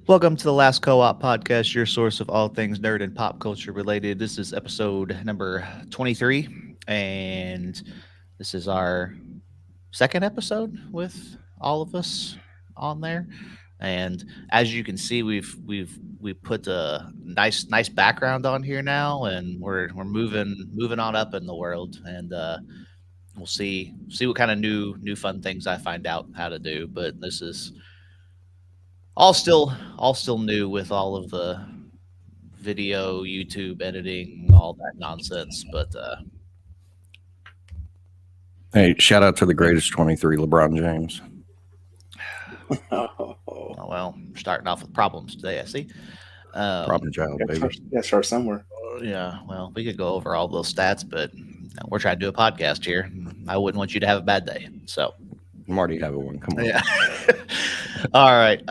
Welcome to the Last Co-op Podcast, your source of all things nerd and pop culture related. This is episode number 23, and this is our second episode with all of us on there. And as you can see, we put a nice background on here now, and we're moving on up in the world, and we'll see what kind of new fun things I find out how to do. But this is all still new with all of the video, YouTube editing, all that nonsense. But Hey, shout out to the greatest 23, LeBron James. oh well, starting off with problems today. I see. Problem child, baby. Yeah, start somewhere. Yeah, well, we could go over all those stats, but we're trying to do a podcast here. I wouldn't want you to have a bad day. So I'm already having one. Come on. yeah. All right.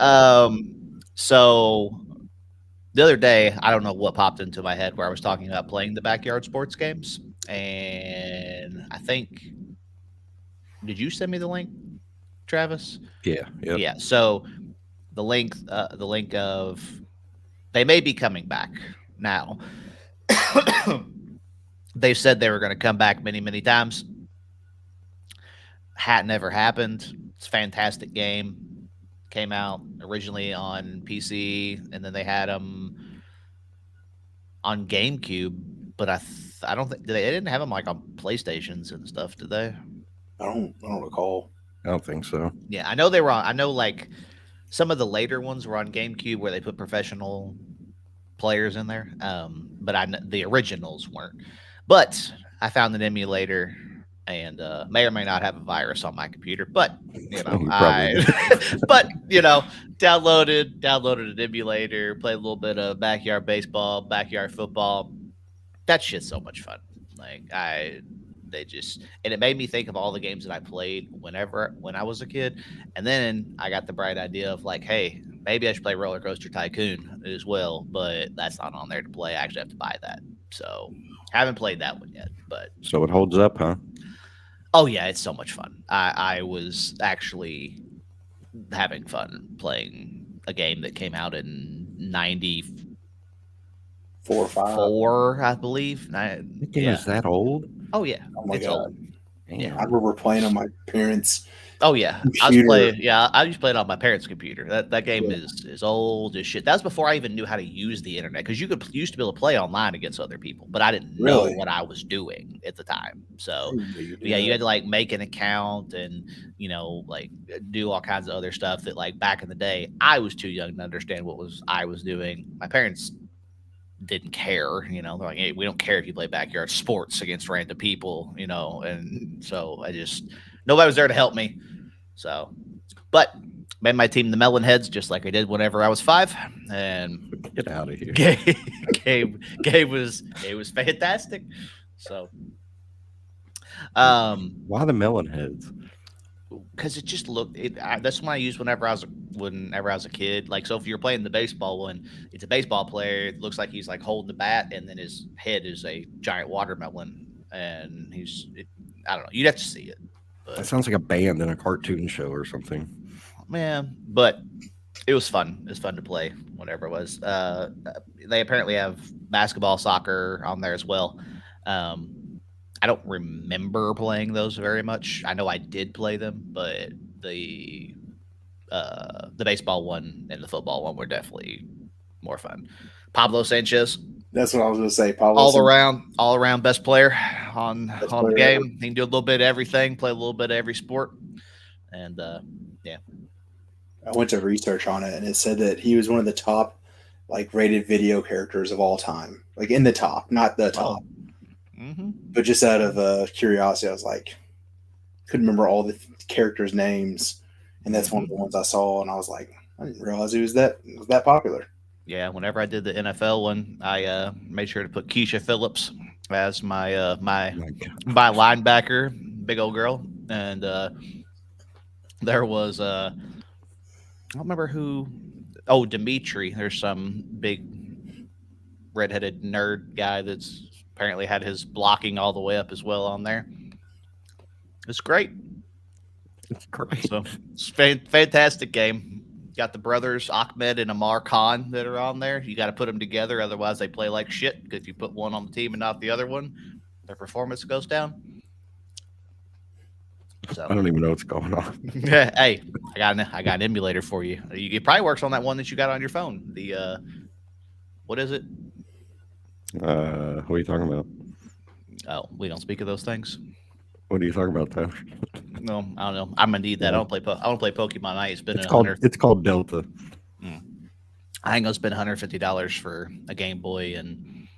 So the other day, I don't know what popped into my head where I was talking about playing the backyard sports games, and I think, did you send me the link, Travis? Yeah. Yep. Yeah. So the link of they may be coming back now. They said they were going to come back many times. Never happened. It's a fantastic game. Came out originally on PC, and then they had them on GameCube. But I don't think they didn't have them like on PlayStations and stuff, did they? I don't recall. I don't think so. Yeah, I know they were on. I know like some of the later ones were on GameCube where they put professional players in there. But the originals weren't. But I found an emulator and may or may not have a virus on my computer. But you know, downloaded an emulator, played a little bit of backyard baseball, backyard football. That shit's so much fun. And it made me think of all the games that I played when I was a kid. And then I got the bright idea of like, hey, maybe I should play Roller Coaster Tycoon as well, but that's not on there to play. I actually have to buy that. So haven't played that one yet, but So it holds up, huh? oh yeah, it's so much fun. I was actually having fun playing a game that came out in 4 or 5. 94, I believe. The game is that old? Oh yeah, Oh my it's god! old. Damn. I remember playing on my parents' Oh yeah, computer. I used to play it on my parents' computer. That game Yeah. is old as shit. That was before I even knew how to use the internet because used to be able to play online against other people, but I didn't know Really? what I was doing at the time. So You yeah, you had to like make an account and like do all kinds of other stuff that like back in the day I was too young to understand I was doing. My parents didn't care, they're like, hey, we don't care if you play backyard sports against random people, and so nobody was there to help me. So, but made my team the Melonheads just like I did whenever I was 5, and Get out of here. Gabe was fantastic. So, Why the melon heads? because it just looked that's what I used whenever I was a kid. Like, so if you're playing the baseball one, it's a baseball player. It looks like he's like holding the bat, and then his head is a giant watermelon, and I don't know. You'd have to see it. That But sounds like a band in a cartoon show or something. man, but it was fun. It was fun to play whatever it was. They apparently have basketball, soccer on there as well. I don't remember playing those very much. I know I did play them, but the baseball one and the football one were definitely more fun. Pablo Sanchez, That's what I was going to say. Pablo all around best player on Best on the player game. He can do a little bit of everything, play a little bit of every sport, and I went to research on it, and it said that he was one of the top, like, rated video characters of all time. Like, in the top, not the top. mm-hmm. But just out of curiosity, I was like, couldn't remember all the characters' names, and that's one of the ones I saw, and I was like, I didn't realize it was that popular. Yeah, whenever I did the NFL one, I made sure to put Keisha Phillips as my my linebacker, big old girl, and there was I don't remember who. Oh, Dimitri. There's some big redheaded nerd guy that's apparently had his blocking all the way up as well on there. It's great. It's great. So it's fantastic game. got the brothers Ahmed and Amar Khan that are on there. You got to put them together, otherwise they play like shit. Because if you put one on the team and not the other one, their performance goes down. So I don't even know what's going on. hey, I got an emulator for you. It probably works on that one that you got on your phone. The what is it? What are you talking about? Oh, we don't speak of those things. What are you talking about, Tyler? No, I don't know. I'm gonna need that. I don't play. I don't play Pokemon. I ain't spending It's called Delta. I ain't gonna spend $150 for a Game Boy and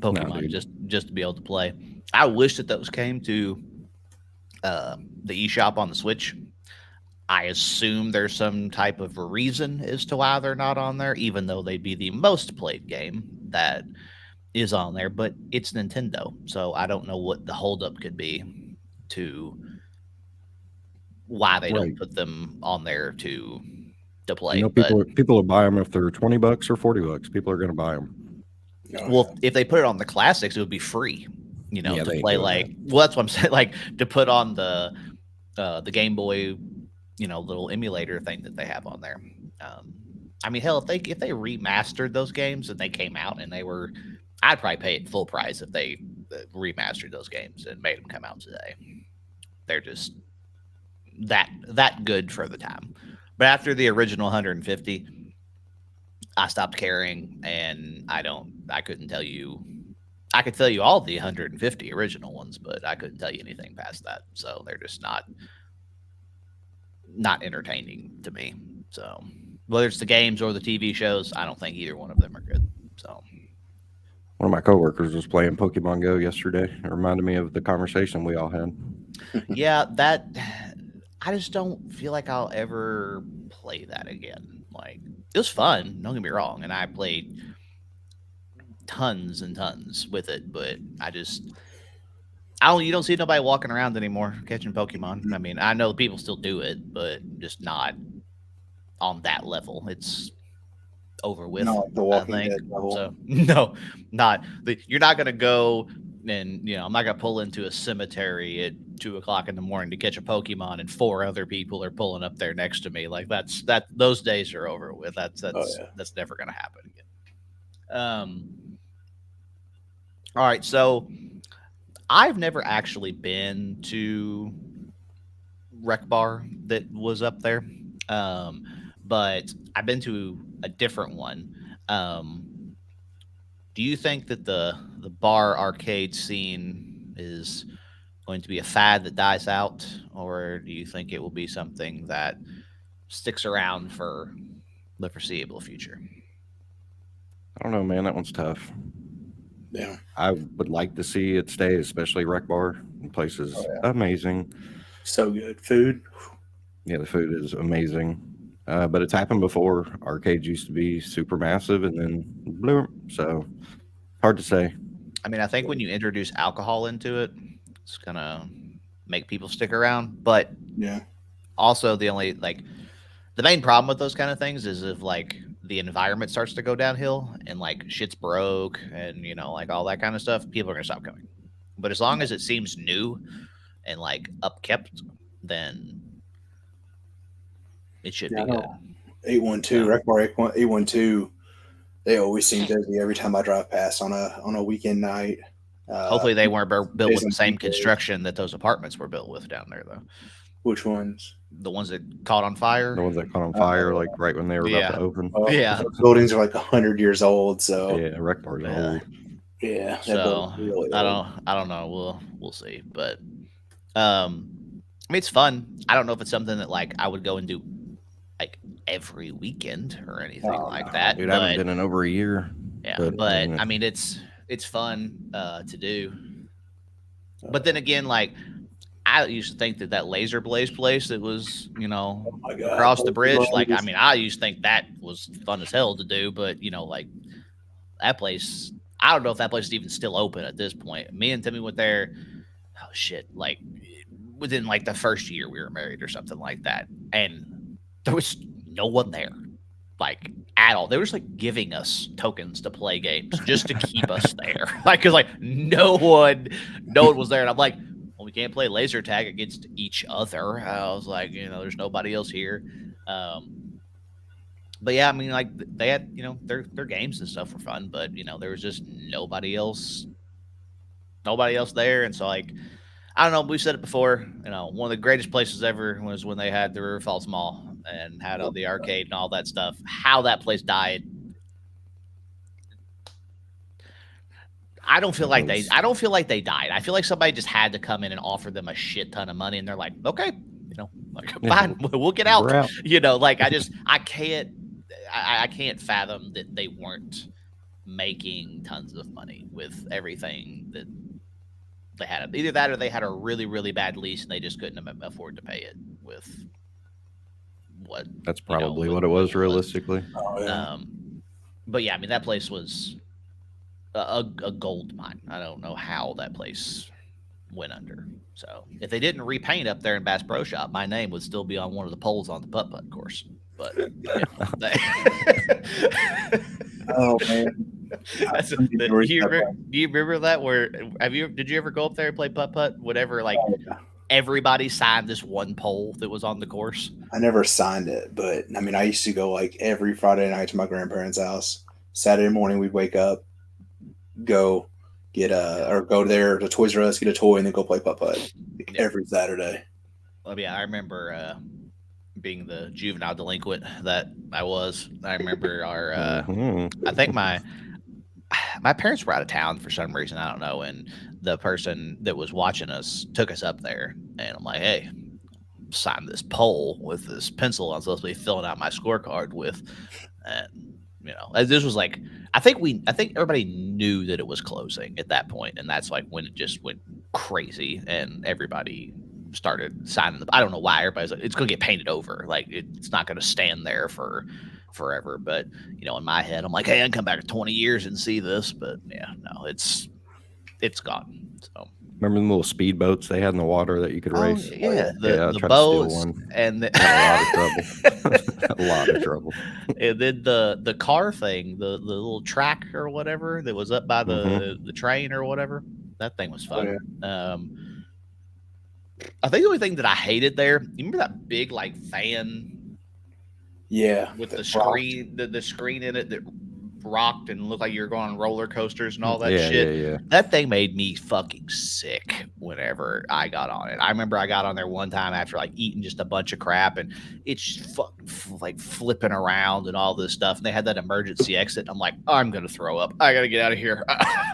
Pokemon just to be able to play. I wish that those came to the eShop on the Switch. I assume there's some type of reason as to why they're not on there, even though they'd be the most played game that is on there. But it's Nintendo, so I don't know what the holdup could be to why they don't put them on there to play. People will buy them if they're $20 or $40. People are going to buy them. Well, if they put it on the classics, it would be free. To play like. Well, that's what I'm saying. Like to put on the Game Boy, little emulator thing that they have on there. I mean, hell, if they remastered those games and they came out and they were, I'd probably pay it full price if they remastered those games and made them come out today. They're just that good for the time. But after the original 150, I stopped caring, and I couldn't tell you. I could tell you all the 150 original ones, but I couldn't tell you anything past that. So they're just not entertaining to me. So whether it's the games or the TV shows, I don't think either one of them are good. So one of my coworkers was playing Pokemon Go yesterday. It reminded me of the conversation we all had. Yeah, I just don't feel like I'll ever play that again. Like, it was fun, don't get me wrong, and I played tons and tons with it, but you don't see nobody walking around anymore catching Pokemon. I mean, I know people still do it, but just not on that level. It's over with. Not the Walking Dead level. So no, you're not gonna go and I'm not gonna pull into a cemetery at 2:00 in the morning to catch a Pokemon, and 4 other people are pulling up there next to me. Like those days are over with. That's never gonna happen again. All right, so I've never actually been to Rec Bar that was up there, but I've been to a different one. Do you think that the bar arcade scene is going to be a fad that dies out, or do you think it will be something that sticks around for the foreseeable future? I don't know, man. That one's tough. Yeah, I would like to see it stay, especially Rec Bar. The place is amazing. So good. Food. Yeah, the food is amazing. But it's happened before. Arcades used to be super massive, and then bloom. So hard to say. I mean, I think when you introduce alcohol into it, it's gonna make people stick around. But yeah, also the main problem with those kind of things is if the environment starts to go downhill and shit's broke and like all that kind of stuff, people are gonna stop coming. But as long as it seems new and upkept, then it should be good. 812 Rec Bar 812. They always seem busy every time I drive past on a weekend night. Hopefully they weren't built with the same construction that those apartments were built with down there, though. Which ones? The ones that caught on fire. The ones that caught on fire, right when they were about to open. Those buildings are 100 years old. So yeah, Rec Bar's old. Yeah. So really I don't know. We'll see. But I mean, it's fun. I don't know if it's something that I would go and do every weekend or anything like that. Dude, I haven't been in over a year. Yeah, but I mean, it's fun to do. But then again, I used to think that Laser Blaze place that was, across the bridge, I mean, I used to think that was fun as hell to do, but that place, I don't know if that place is even still open at this point. Me and Timmy went there, oh shit, within the first year we were married or something like that, and there was no one there, at all. They were just giving us tokens to play games just to keep us there, because no one was there, and I'm like, well, we can't play laser tag against each other. I was like, there's nobody else here. But yeah, I mean, like they had, their games and stuff were fun, but there was just nobody else there, and so like I don't know. We said it before. One of the greatest places ever was when they had the River Falls Mall and had all the arcade and all that stuff. How that place died, I don't feel It like they. was I don't feel like they died. I feel like somebody just had to come in and offer them a shit ton of money, and they're like, okay, like yeah, fine, we'll get out. we're out. Like I can't, I can't fathom that they weren't making tons of money with everything that they had. Either that or they had a really really bad lease and they just couldn't afford to pay it with what That's probably with what it what was it was. Oh realistically. yeah. But yeah, I mean that place was a gold mine. I don't know how that place went under. So if they didn't repaint up there in Bass Pro Shop, my name would still be on one of the poles on the putt putt course. But they, Oh man. that's So many stories about that. do you remember that? Where did you ever go up there and play putt putt? Whatever, like Oh, yeah. everybody signed this one pole that was on the course. I never signed it, but I mean, I used to go like every Friday night to my grandparents' house. Saturday morning, we'd wake up, go get Yeah, or go there to Toys R Us, get a toy, and then go play putt putt yeah. every Saturday. Well, yeah, I remember being the juvenile delinquent that I was. I remember Mhm. I think my parents were out of town for some reason. I don't know. And the person that was watching us took us up there. And I'm like, hey, sign this poll with this pencil I'm supposed to be filling out my scorecard with. And, this was like, I think everybody knew that it was closing at that point. And that's like when it just went crazy and everybody started signing I don't know why everybody's like, it's going to get painted over. Like it's not going to stand there for forever. But in my head, I'm like, hey, I can come back in 20 years and see this. But yeah, no, it's gone. So Remember the little speedboats they had in the water that you could oh race? yeah, Yeah, I the tried to steal boats one. and Had a lot of trouble. Had a lot of trouble. and then the car thing, the little track or whatever that was up by Hmm. the train or whatever. That thing was Oh fun. yeah. I think the only thing that I hated there, you remember that big like fan Yeah. with That the rocked. screen, the screen in it that rocked and looked like you were going on roller coasters and all that Yeah, shit. yeah, yeah. That thing made me fucking sick whenever I got on it. I remember I got on there one time after like eating just a bunch of crap and it's just like flipping around and all this stuff. And they had that emergency exit. I'm like, I'm gonna throw up. I gotta get out of here.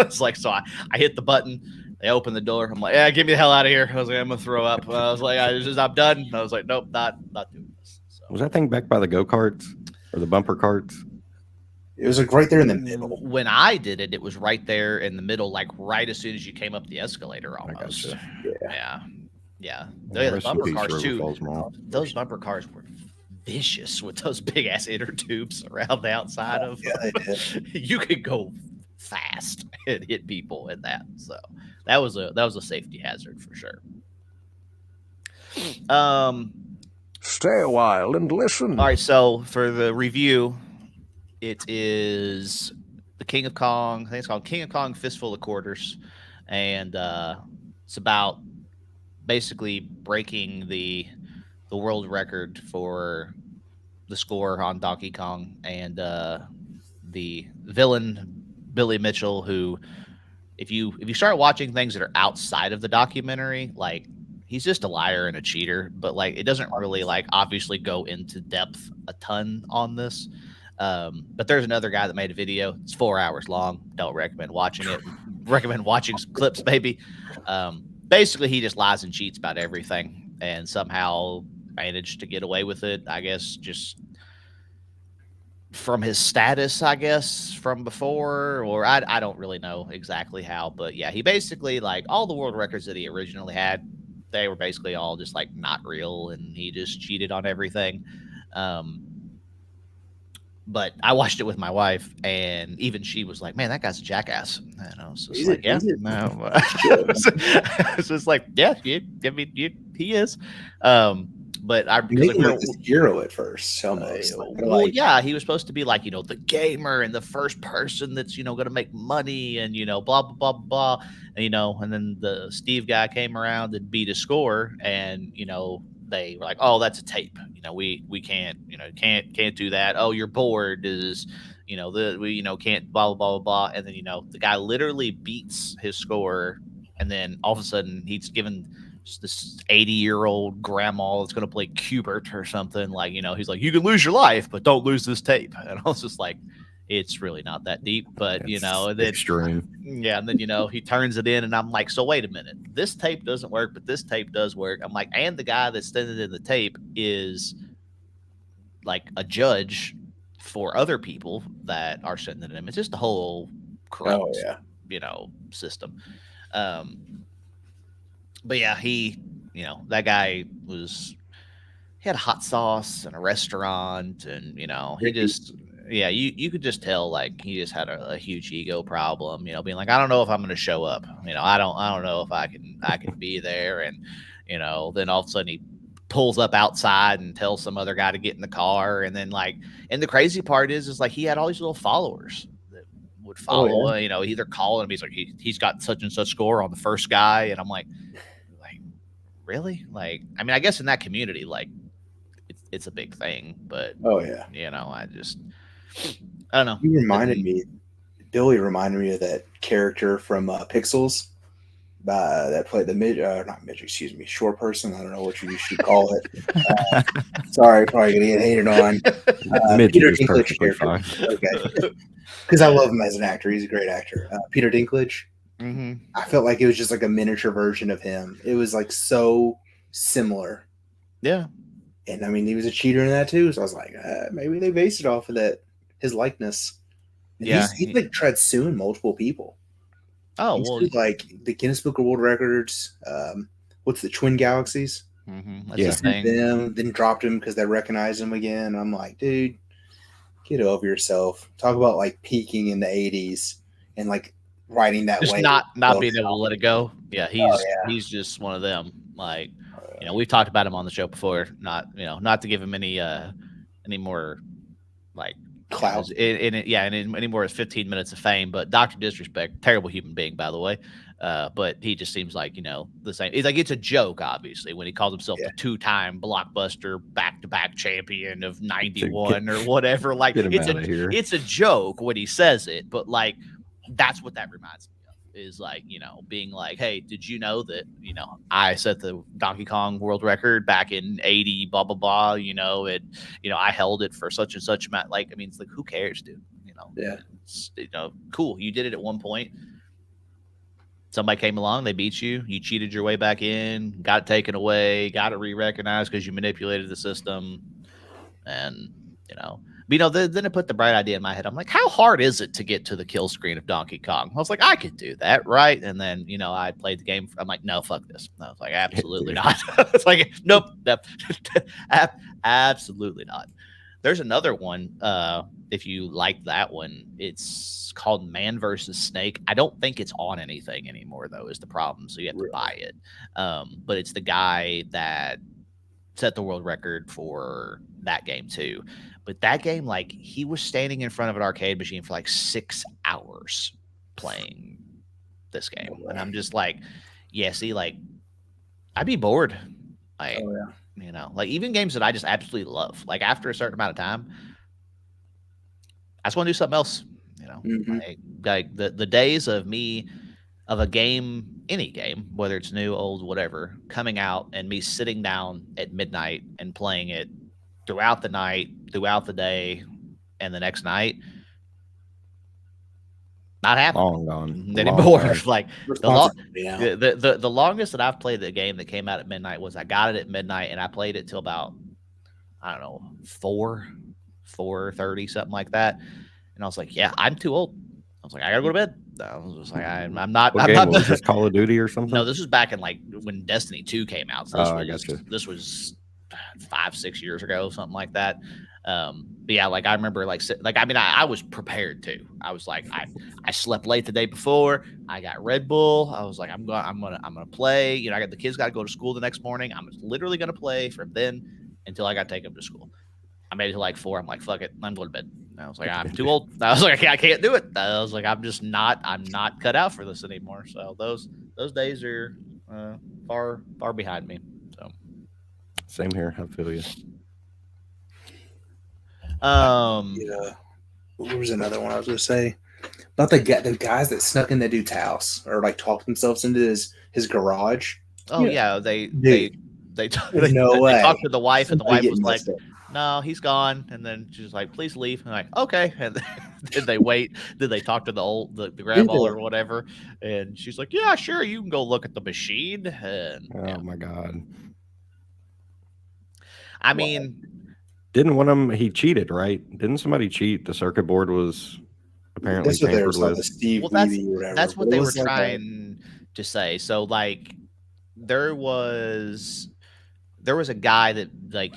It's like so I hit the button. They opened the door. I'm like, yeah, get me the hell out of here. I was like, I'm gonna throw up. I was like, I'm done. I was like, nope, not doing this. So Was that thing back by the go karts or the bumper carts? It was like right there in the middle. when I did it, it was right there in the middle, like right as soon as you came up the escalator, I almost. gotcha. Yeah. Yeah, yeah. Well, The rest in bumper peace, cars River too. Falls Mall. Those bumper cars were vicious with those big ass inner tubes around the outside of. Yeah, they did. You could go fast and hit people in that. So that was a safety hazard for sure. Um. Stay a while and listen. All right. So for the review, it is the King of Kong. I think it's called King of Kong Fistful of Quarters, and it's about basically breaking the world record for the score on Donkey Kong and the villain Billy Mitchell, who if you start watching things that are outside of the documentary, like he's just a liar and a cheater, but like it doesn't really like obviously go into depth a ton on this. But there's another guy that made a video. It's 4 hours long. Don't recommend watching it. Recommend watching some clips, maybe. Basically, he just lies and cheats about everything, and somehow managed to get away with it. I guess just from his status, I guess, from before, or I don't really know exactly how, but yeah, he basically like all the world records that he originally had, they were basically all just like not real, and he just cheated on everything. Um, but I watched it with my wife, and even she was like, "Man, that guy's a jackass." And I was just like, "Yeah, no." It's just like, "Yeah, I mean, he is." But I He because made like, him like this hero at first, almost. well, yeah, he was supposed to be like the gamer and the first person that's going to make money and blah blah blah blah, and, and then the Steve guy came around and beat his score, and they were like, "Oh, that's a tape. We can't, can't do that. Oh, your board is, we, can't blah blah blah blah blah." And then the guy literally beats his score, and then all of a sudden he's given this 80-year-old grandma that's going to play Cubert or something, like, he's like, "You can lose your life, but don't lose this tape." And I was just like, it's really not that deep, but It's and then extreme. yeah, and then he turns it in, and I'm like, so wait a minute, this tape doesn't work, but this tape does work. I'm like, and the guy that's sending in the tape is like a judge for other people that are sending it in. It's just a whole corrupt, Oh yeah. System. But yeah, that guy he had hot sauce and a restaurant, and he Ricky. just, yeah, you could just tell, like, he just had a huge ego problem, being like, I don't know if I'm going to show up, I don't know if I can be there. And then all of a sudden he pulls up outside and tells some other guy to get in the car, and then, like, and the crazy part is like he had all these little followers that would follow, Oh, yeah. either calling him, he's like, he's got such and such score on the first guy, and I'm like, really? Like, I mean, I guess in that community, like, it's a big thing, but Oh yeah. I don't know. You reminded me. Billy reminded me of that character from Pixels. That played the not midget, excuse me, short person. I don't know what you should call it. Sorry, probably gonna get hated on. Midget Peter is Dinklage perfectly character. fine. Okay, because I love him as an actor. He's a great actor. Peter Dinklage. Mm-hmm. I felt like it was just like a miniature version of him. It was like so similar. Yeah. And I mean, he was a cheater in that too. So I was like, maybe they based it off of that, his likeness. And Yeah, he's like tried suing multiple people. Oh, He's well, sued, like the Guinness Book of World Records. What's the Twin Galaxies? that's Yeah. the thing. Them, then dropped him because they recognized him again. I'm like, dude, get over yourself. Talk about like peaking in the '80s and like writing that Just way. not being able to let it go. Yeah, yeah. he's just one of them. Like, we've talked about him on the show before. Not to give him any more, like, Clout. in any more 15 minutes of fame. But Dr. Disrespect, terrible human being, by the way. But he just seems like, the same. It's like, it's a joke, obviously, when he calls himself the 2-time blockbuster back-to-back champion of 91 or whatever. Like, Get him out of here. it's a joke when he says it, but like, that's what that reminds me of, is like, being like, hey, did you know that, I set the Donkey Kong world record back in 80, blah, blah, blah, I held it for such and such amount. Like, I mean, it's like, who cares, dude? Yeah. It's, cool. You did it at one point. Somebody came along, they beat you, you cheated your way back in, got it taken away, got it re-recognized because you manipulated the system. And, then it put the bright idea in my head. I'm like, how hard is it to get to the kill screen of Donkey Kong? I was like, I could do that, right? And then, I played the game. I'm like, no, fuck this. And I was like, absolutely not. It's like, nope. Absolutely not. There's another one. If you like that one, it's called Man versus Snake. I don't think it's on anything anymore, though, is the problem. So you have to buy it. But it's the guy that set the world record for that game too. But that game, like, he was standing in front of an arcade machine for like 6 hours playing this game. And I'm just like, yeah, see, like, I'd be bored. Like, like, even games that I just absolutely love, like, after a certain amount of time, I just want to do something else, like the days of a game, any game, whether it's new, old, whatever, coming out and me sitting down at midnight and playing it throughout the night, throughout the day, and the next night, not happening Long gone. anymore. Long Like, the longest that I've played the game that came out at midnight was, I got it at midnight and I played it till about, I don't know, 4:30, something like that. And I was like, yeah, I'm too old. I was like, I gotta go to bed. I was just like, I'm not. What I'm game not. was this, Call of Duty or something? No, this was back in, like, when Destiny 2 came out. So I gotcha. This was 5-6 years ago, something like that. But yeah, like, I remember, like, I mean, I was prepared too. I was like, I slept late the day before. I got Red Bull. I was like, I'm gonna play. I got the kids got to go to school the next morning. I'm literally gonna play from then until I got to take them to school. I made it to like 4. I'm like, fuck it, I'm going to bed. And I was like, I'm too old. I was like, I can't do it. I was like, I'm not cut out for this anymore. So those days are far behind me. So Same here. I feel you. Yeah. What was another one I was going to say? About the guys that snuck in that dude's house or like talked themselves into his garage. Oh Yeah, yeah, dude, they there's they, no they way. talked to the wife, and the Somebody wife getting was like, messed up. "No, he's gone." And then she was like, "Please leave." And I'm like, "Okay." And then they wait. Then they talk to the Did grandma they? or whatever, and she's like, "Yeah, sure, you can go look at the machine." And yeah, Oh my god! I Wow. mean, Didn't one of them? He cheated, right? Didn't somebody cheat? The circuit board was apparently That's what they were tampered saying, the with. Steve well, Levy or whatever. that's But what it they were was like a trying to say. So like, there was there was a guy that like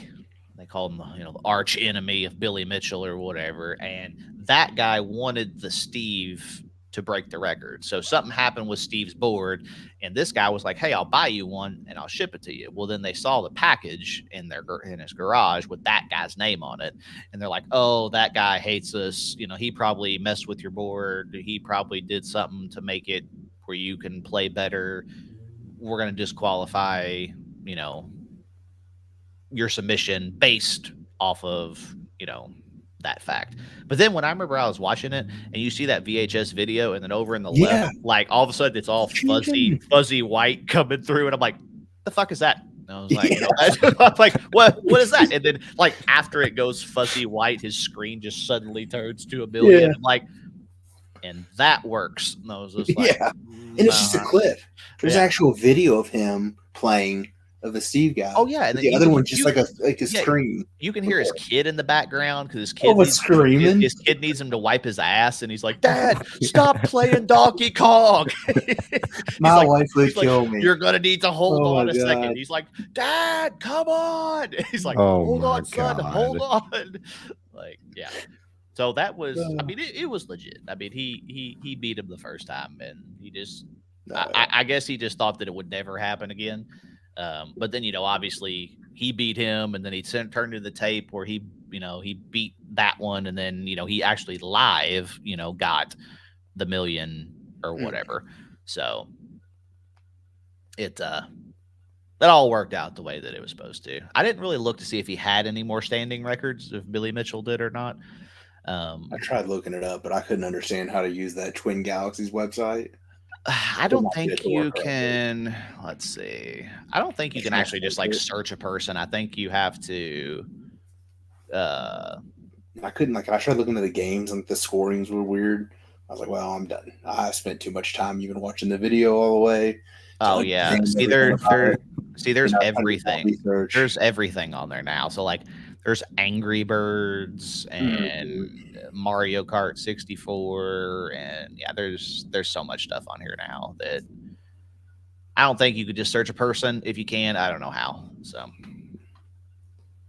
they called him the arch enemy of Billy Mitchell or whatever, and that guy wanted the Steve to break the record. So something happened with Steve's board, and this guy was like, "Hey, I'll buy you one and I'll ship it to you." Well, then they saw the package in his garage with that guy's name on it, and they're like, "Oh, that guy hates us. He probably messed with your board. He probably did something to make it where you can play better. We're going to disqualify, you know, your submission based off of that fact." But then when I remember I was watching it and you see that VHS video, and then over in the left, yeah. like all of a sudden it's all fuzzy white coming through, and I'm like, the fuck is that? And I was like, I'm like, what is that? And then like after it goes fuzzy white, his screen just suddenly turns to a million. Yeah. I'm like, and that works. And I was just like, Yeah. And it's just a nah. clip. There's Yeah. actual video of him playing of the Steve guy. Oh yeah, and But then the other one's just like a screen. You can hear his kid in the background because his Oh, it's screaming. his kid needs him to wipe his ass, and he's like, "Dad, stop playing Donkey Kong." My wife would he's like, kill me. "You're gonna need to hold Oh, on my a second." God. He's like, "Dad, come on." He's like, Oh, "Hold my on, son, hold God. on." Like, yeah. So that was, I mean, it was legit. I mean, he beat him the first time, and he just, I guess he just thought that it would never happen again. But then, obviously he beat him, and then he turned to the tape where he beat that one, and then he actually live got the million or whatever. So it that all worked out the way that it was supposed to. I didn't really look to see if he had any more standing records, if Billy Mitchell did or not. I tried looking it up, but I couldn't understand how to use that Twin Galaxies website. I don't think you can. Let's see. I don't think you can actually just like it. search a person. I think you have to. I couldn't I tried looking at the games and the scorings were weird. I was like, well, I'm done. I spent too much time even watching the video all the way. Oh yeah. See, everything about it. there's And I was trying to do my everything. research. There's everything on there now. So like there's Angry Birds and Mario Kart 64, and yeah, there's so much stuff on here now that I don't think you could just search a person. If you can, I don't know how. So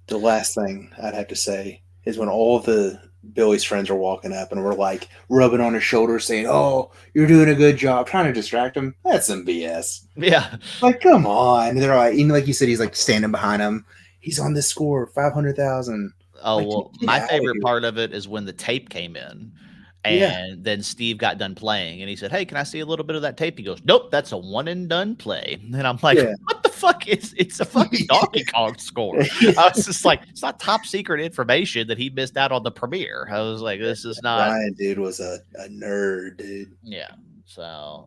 The last thing I'd have to say is when all the Billy's friends are walking up and we're like rubbing on his shoulder saying, "Oh, you're doing a good job," trying to distract him. That's some BS. yeah. Like, come on. And they're like, even like you said, he's like standing behind him. He's on this score, 500,000. Oh, Like, well, get my outta favorite here. part of it is when the tape came in, Yeah. and then Steve got done playing, and he said, "Hey, can I see a little bit of that tape?" He goes, "Nope, that's a one and done play." And I'm like, Yeah. "What the fuck is? It's a fucking Donkey Kong score." I was just like, "It's not top secret information that he missed out on the premiere." I was like, "This is not." Ryan, dude, was a nerd, dude. Yeah. So,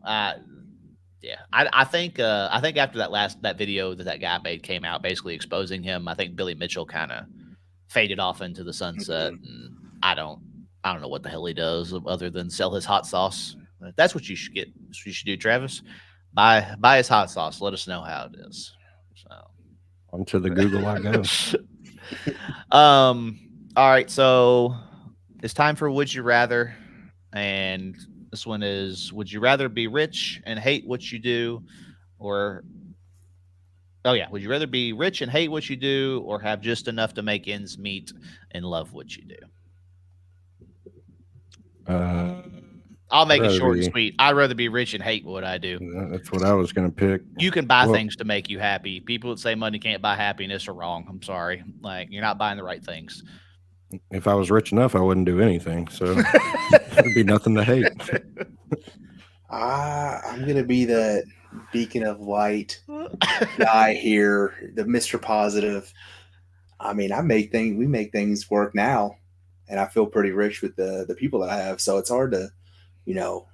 yeah, I think after that video that guy made came out, basically exposing him, I think Billy Mitchell kind of faded off into the sunset, and I don't know what the hell he does other than sell his hot sauce. That's what you should get. That's what you should do, Travis. Buy his hot sauce. Let us know how it is. So Onto the Google I go. All right, so it's time for Would You Rather, and this one is: Would you rather be rich and hate what you do, or would you rather be rich and hate what you do, or have just enough to make ends meet and love what you do? I'll make it short and sweet. I'd rather be rich and hate what I do. That's what I was going to pick. You can buy things to make you happy. People that say money can't buy happiness are wrong. I'm sorry. Like, you're not buying the right things. If I was rich enough, I wouldn't do anything. So there'd be nothing to hate. I'm going to be that beacon of light, guy here, the Mr. Positive. I mean, we make things work now, and I feel pretty rich with the people that I have. So it's hard to, you know,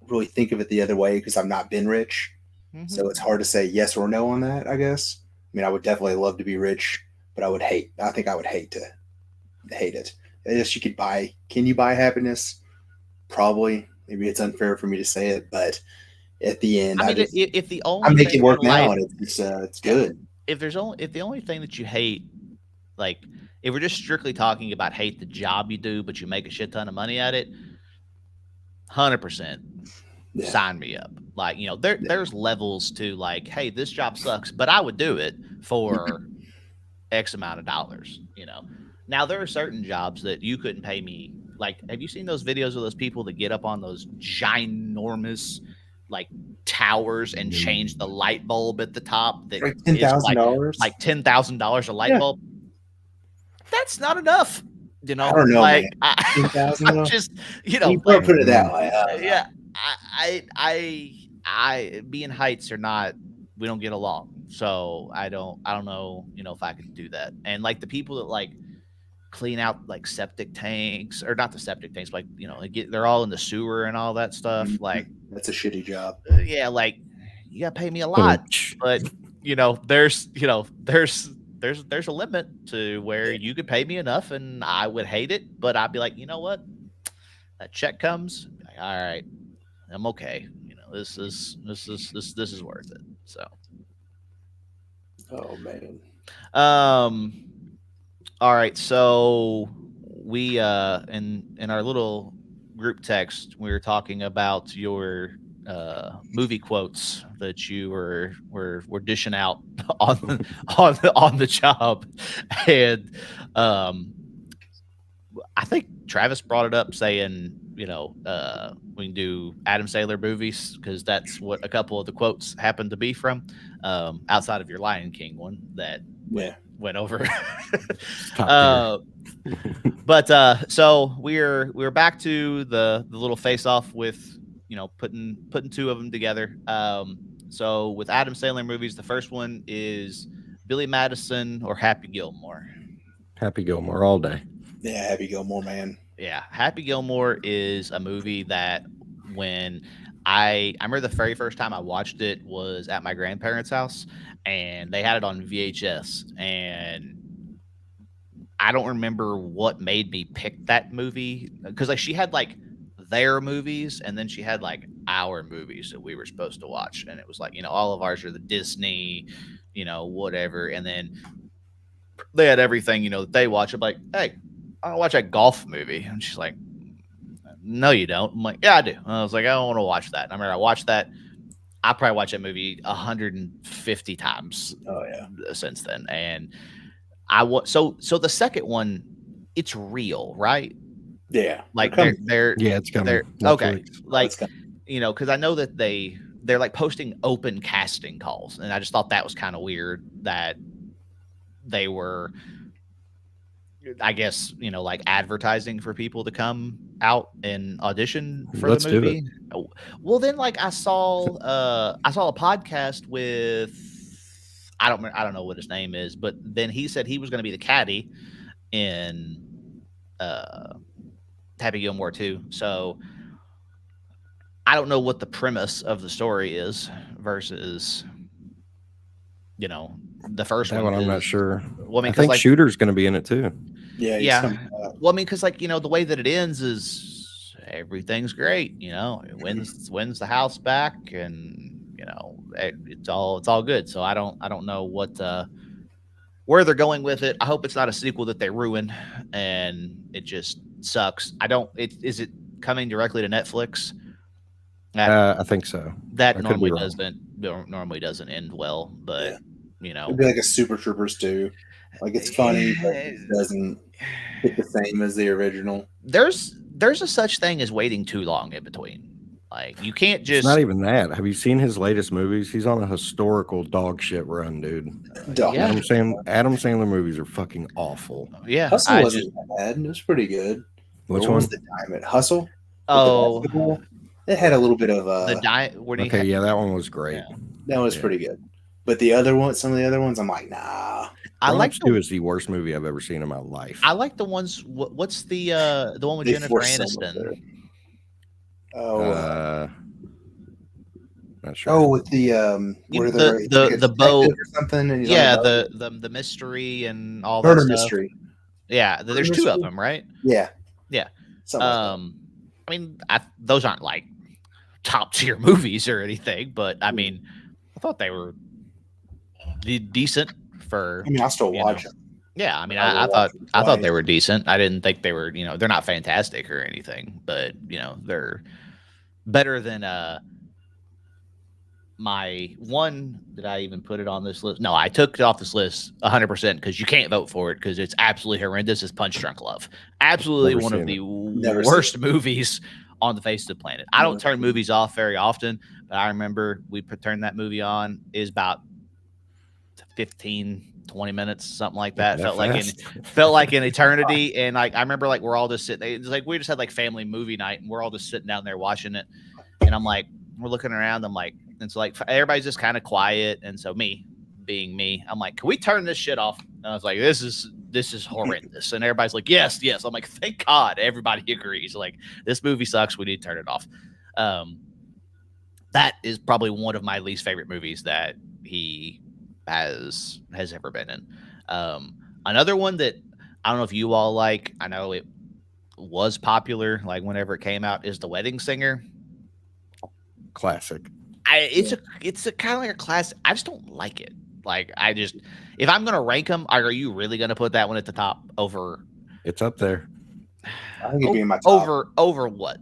really think of it the other way because I've not been rich. Mhm. So it's hard to say yes or no on that, I guess. I mean, I would definitely love to be rich, but I think I would hate to hate it. I guess you could buy, can you buy happiness? Probably. Maybe it's unfair for me to say it, but at the end, I mean, if the I only make thing it in work now life, and it's yeah, good. if the only thing that you hate, like if we're just strictly talking about hate the job you do, but you make a shit ton of money at it, 100% Yeah. sign me up. Like, Yeah. there's levels to like, hey, this job sucks, but I would do it for X amount of dollars. Now there are certain jobs that you couldn't pay me. Like, have you seen those videos of those people that get up on those ginormous like towers and change the light bulb at the top that Like ten is thousand like dollars. $10,000 a light Yeah. bulb? That's not enough. I don't know, man. Like I, 10,000 I'm though. just When you like put it that way, I don't know. yeah, I being heights are not. We don't get along, so I don't know. If I could do that. And like the people that like clean out like septic tanks or not the septic tanks, but, like they're all in the sewer and all that stuff. Mhm. Like, That's a shitty job. yeah, like you gotta pay me a lot, Boom. but there's a limit to where you could pay me enough, and I would hate it, but I'd be like, you know what, that check comes, like, all right, I'm okay. This is worth it. So, Oh man. um, all right. So we in our little group text, we were talking about your movie quotes that you were dishing out on on the job, and um, I think Travis brought it up saying, we can do Adam Sandler movies because that's what a couple of the quotes happen to be from, outside of your Lion King one that Yeah. went over. Top uh, but so we're back to the little face off with putting two of them together. So with Adam Sandler movies, the first one is Billy Madison or Happy Gilmore. Happy Gilmore all day. Yeah, Happy Gilmore, man. Yeah, Happy Gilmore is a movie that when I remember the very first time I watched it was at my grandparents' house, and they had it on VHS, and I don't remember what made me pick that movie because like she had like their movies and then she had like our movies that we were supposed to watch, and it was like all of ours are the Disney, whatever, and then they had everything that they watch. I'm like, hey, I want to watch a golf movie, and she's like, no, you don't. I'm like, yeah, I do. And I was like, I don't want to watch that. And I remember I watched that. I probably watched that movie 150 times. Oh yeah. Since then, and so the second one, it's real, right? Yeah. Like Yeah, it's coming. they're okay. Netflix. Like, It's because I know that they're like posting open casting calls, and I just thought that was kind of weird that they were, I guess, like advertising for people to come out and audition for Let's the do movie. Well, then like I saw a podcast with I don't know what his name is, but then he said he was going to be the caddy in Happy Gilmore 2. So I don't know what the premise of the story is versus the first That one. one I'm not sure. Well, I mean, I think like, Shooter's going to be in it too. Yeah. yeah. Well, I mean, because like the way that it ends is everything's great. It wins the house back, and it's all good. So I don't know what where they're going with it. I hope it's not a sequel that they ruin, and it just sucks. Is it coming directly to Netflix? I think so. That I could be normally doesn't end well, but It'd be like a Super Troopers 2. Like it's funny, but it doesn't hit the same as the original. there's a such thing as waiting too long in between. Like you can't just It's not even that. Have you seen his latest movies? He's on a historical dog shit run, dude. Dog. Yeah. Adam Sandler movies are fucking awful. yeah. Hustle wasn't bad. It was pretty good. Which What one? was the diamond? Hustle? With the Oh, basketball? It had a little bit of The when he Okay, had, yeah, that one was great. yeah. that was Yeah. pretty good. But the other one, some of the other ones, I'm like, nah. I Grown like Ups 2 is the worst movie I've ever seen in my life. I like the ones. What's the one with They Jennifer forced some of Aniston? it. Oh, Not sure. with the where The they're like a the boat. detective or something, and he's on Yeah, a boat. the mystery and all that Murder stuff. mystery. Yeah, there's two of Mystery? them, right? Yeah, Yeah. something like that. I mean, those aren't like top tier movies or anything, but I mean, I thought they were decent for. I mean, I still you watch know. them. Yeah, I mean, I will I watch them thought they twice. were decent. I didn't think they were, they're not fantastic or anything, but they're better than my one. Did I even put it on this list? No, I took it off this list 100% because you can't vote for it because it's absolutely horrendous. It's Punch Drunk Love, absolutely Never one of seen the Never worst movies on the face of the planet. I don't Never turn seen it. movies off very often, but I remember we turned that movie on is about 15-20 minutes, something like that. That fast? Felt like an eternity. And like I remember like we're all just sitting, it's like we just had like family movie night and we're all just sitting down there watching it. And I'm like, we're looking around, I'm like, and so like everybody's just kind of quiet. And so me being me, I'm like, can we turn this shit off? And I was like, this is horrendous. And everybody's like, yes. I'm like, thank God everybody agrees. Like, this movie sucks. We need to turn it off. That is probably one of my least favorite movies that he has ever been in. Another one that I don't know if you all like, I know it was popular like whenever it came out, is The Wedding Singer. Classic. It's a kind of like a classic. I just don't like it. Like if I'm gonna rank them, are you really gonna put that one at the top over? It's up there. I think it'd be in my top over what?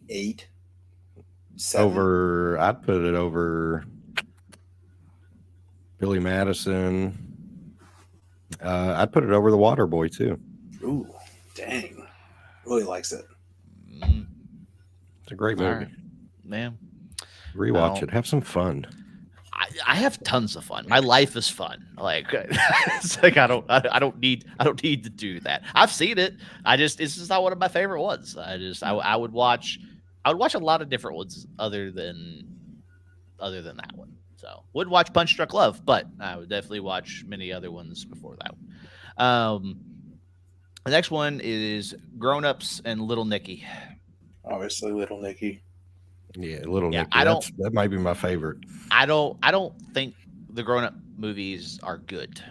8, 7. I'd put it over Billy Madison. I'd put it over The Water Boy too. Ooh, dang! Really likes it. It's a great movie. Right. Man, Rewatch it. Have some fun. I have tons of fun. My life is fun. Like it's like I don't need to do that. I've seen it. It's just not one of my favorite ones. I would watch a lot of different ones other than that one. So would watch Punch Drunk Love, but I would definitely watch many other ones before that one. The next one is Grown Ups and Little Nicky. Obviously, Little Nicky. Yeah, Little Nicky. That might be my favorite. I don't think the Grown Up movies are good.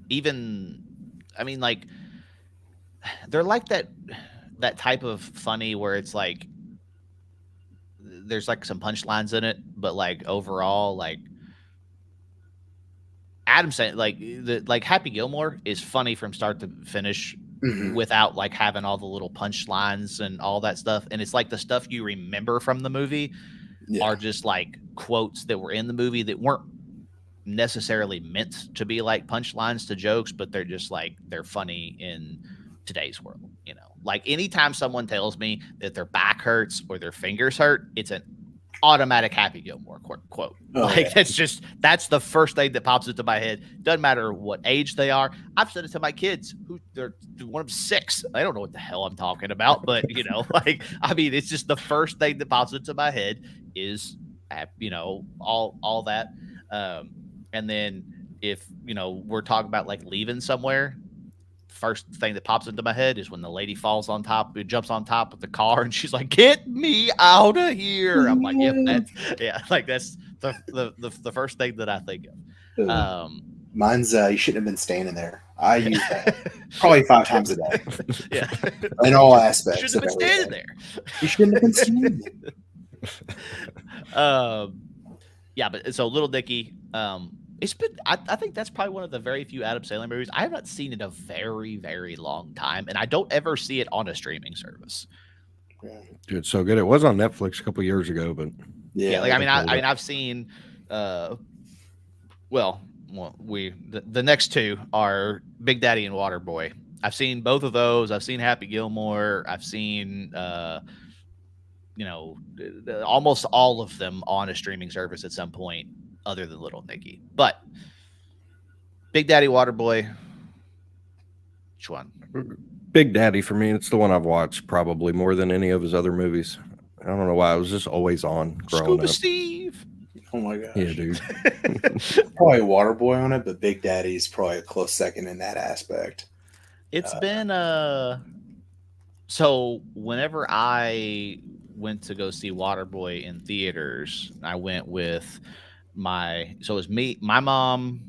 Even, I mean, like they're like that type of funny where it's like there's like some punchlines in it, but like overall, like Adam said, like Happy Gilmore is funny from start to finish without like having all the little punchlines and all that stuff. And it's like the stuff you remember from the movie are just like quotes that were in the movie that weren't necessarily meant to be like punchlines to jokes, but they're just like they're funny in today's world. Like anytime someone tells me that their back hurts or their fingers hurt, it's an automatic Happy Gilmore quote. That's the first thing that pops into my head. Doesn't matter what age they are. I've said it to my kids who they're one of 6. I don't know what the hell I'm talking about, but it's just the first thing that pops into my head is all that. And then if we're talking about like leaving somewhere, first thing that pops into my head is when the lady jumps on top of the car and she's like, "Get me out of here!" I'm like, "Yep, that's the first thing that I think of." Mine's you shouldn't have been standing there. I use that probably 5 times a day. Yeah, in all aspects. You shouldn't have been standing there. You shouldn't have been standing there. Yeah, but so Little Nicky, it's been. I think that's probably one of the very few Adam Sandler movies I have not seen in a very, very long time, and I don't ever see it on a streaming service. Dude, it's so good. It was on Netflix a couple years ago, but I've seen. The next two are Big Daddy and Waterboy. I've seen both of those. I've seen Happy Gilmore. I've seen almost all of them on a streaming service at some point other than Little Nicky. But Big Daddy, Waterboy, which one? Big Daddy for me, it's the one I've watched probably more than any of his other movies. I don't know why it was just always on growing Scuba up. Steve. Oh my gosh. Yeah, dude. Probably Waterboy on it, but Big Daddy's probably a close second in that aspect. It's been so whenever I went to go see Waterboy in theaters, I went with it was me, my mom,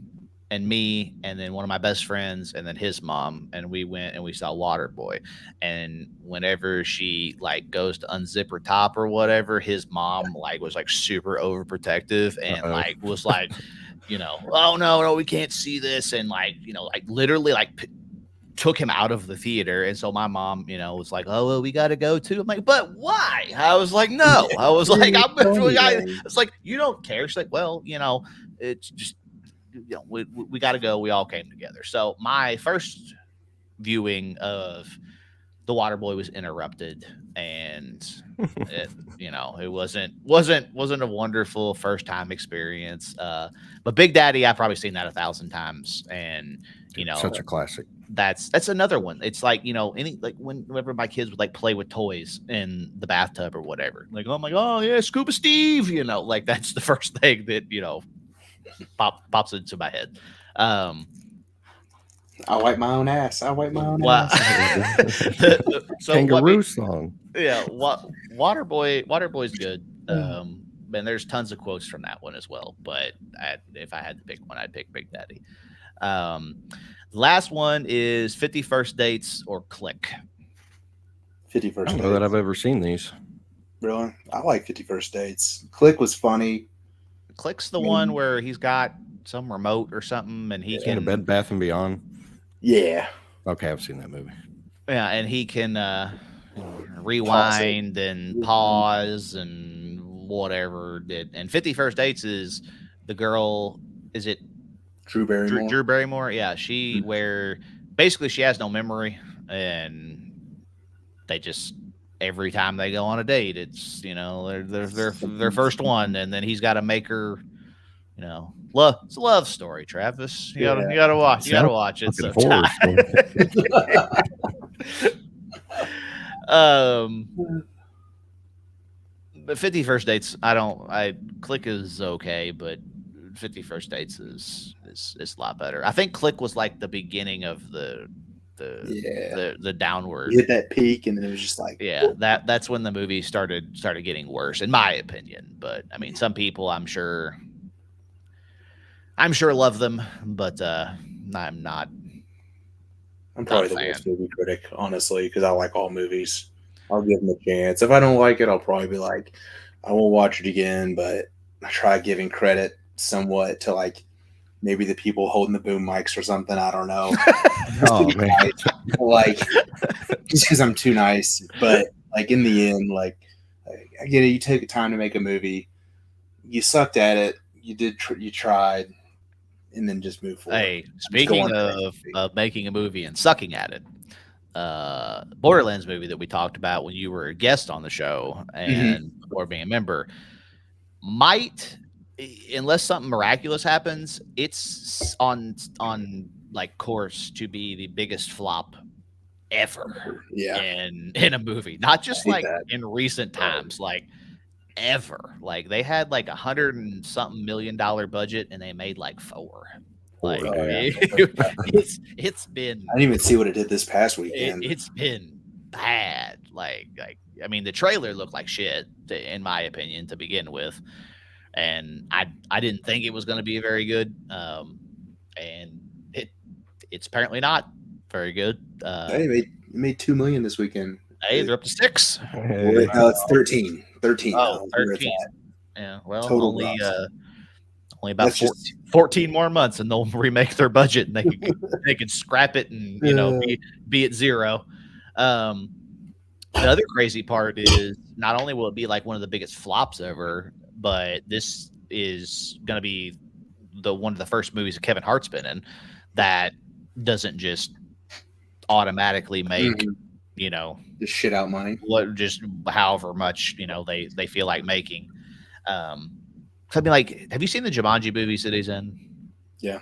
and me, and then one of my best friends, and then his mom, and we went and we saw Waterboy. And whenever she like goes to unzip her top or whatever, his mom like was like super overprotective and Uh-oh. like was like, oh no, we can't see this, and like like literally like took him out of the theater. And so my mom, was like, oh, well, we got to go too. I'm like, but why? I was like, no. I was like, it's like, you don't care. She's like, well, it's just, we got to go. We all came together. So my first viewing of the Waterboy was interrupted, and it wasn't a wonderful first time experience. But Big Daddy, I've probably seen that 1,000 times, and Such a classic. that's another one. It's like any like whenever my kids would like play with toys in the bathtub or whatever, like I'm like, oh yeah, Scuba Steve, like that's the first thing that pops into my head. I wipe my own ass. I wipe my own Wow. ass. So Kangaroo song. Yeah, Waterboy's good. And there's tons of quotes from that one as well. But if I had to pick one, I'd pick Big Daddy. The last one is 51st Dates or Click. 51st I don't Dates. know that I've ever seen these. Really? I like 51st Dates. Click was funny. Click's the one where he's got some remote or something, and he In can a Bed Bath and Beyond. Yeah. Okay, I've seen that movie. Yeah, and he can rewind and pause and whatever. And 51st Dates is the girl. Is it Drew Barrymore? Drew Barrymore? Yeah, where basically she has no memory, and they just every time they go on a date, it's their first one, and then he's got to make her. It's a love story, Travis. You gotta watch. You gotta watch it. So but 51st Dates, Click is okay, but 51st Dates is a lot better. I think Click was like the beginning of the downward. You hit that peak, and then it was just like that's when the movie started getting worse, in my opinion. But I mean, some people I'm sure love them, but I'm not. I'm probably the worst movie critic, honestly, because I like all movies. I'll give them a chance. If I don't like it, I'll probably be like, I won't watch it again, but I try giving credit somewhat to like maybe the people holding the boom mics or something. I don't know. Oh man, like just because I'm too nice, but like in the end, like I get it. You take the time to make a movie. You sucked at it. You tried, and then just move forward. Hey, speaking of making a movie and sucking at it, Borderlands movie that we talked about when you were a guest on the show and or being a member might, unless something miraculous happens, it's on like course to be the biggest flop ever in a movie, not just like in recent times, like ever. Like they had like $100 and something million budget and they made like 4. Like it's been. I didn't even see what it did this past weekend. It's been bad. Like I mean, the trailer looked like shit, in my opinion, to begin with, and I didn't think it was going to be very good. And it's apparently not very good. Hey, it made $2 million this weekend. Hey, they're up to 6. No, it's 13. 13. Oh, 13. Yeah, well, Total only about 14 more months, and they'll remake their budget, and they can scrap it and be at 0. The other crazy part is not only will it be like one of the biggest flops ever, but this is going to be one of the first movies that Kevin Hart's been in that doesn't just automatically make just shit out money. Just however much they feel like making. I mean, like, have you seen the Jumanji movies that he's in? Yeah.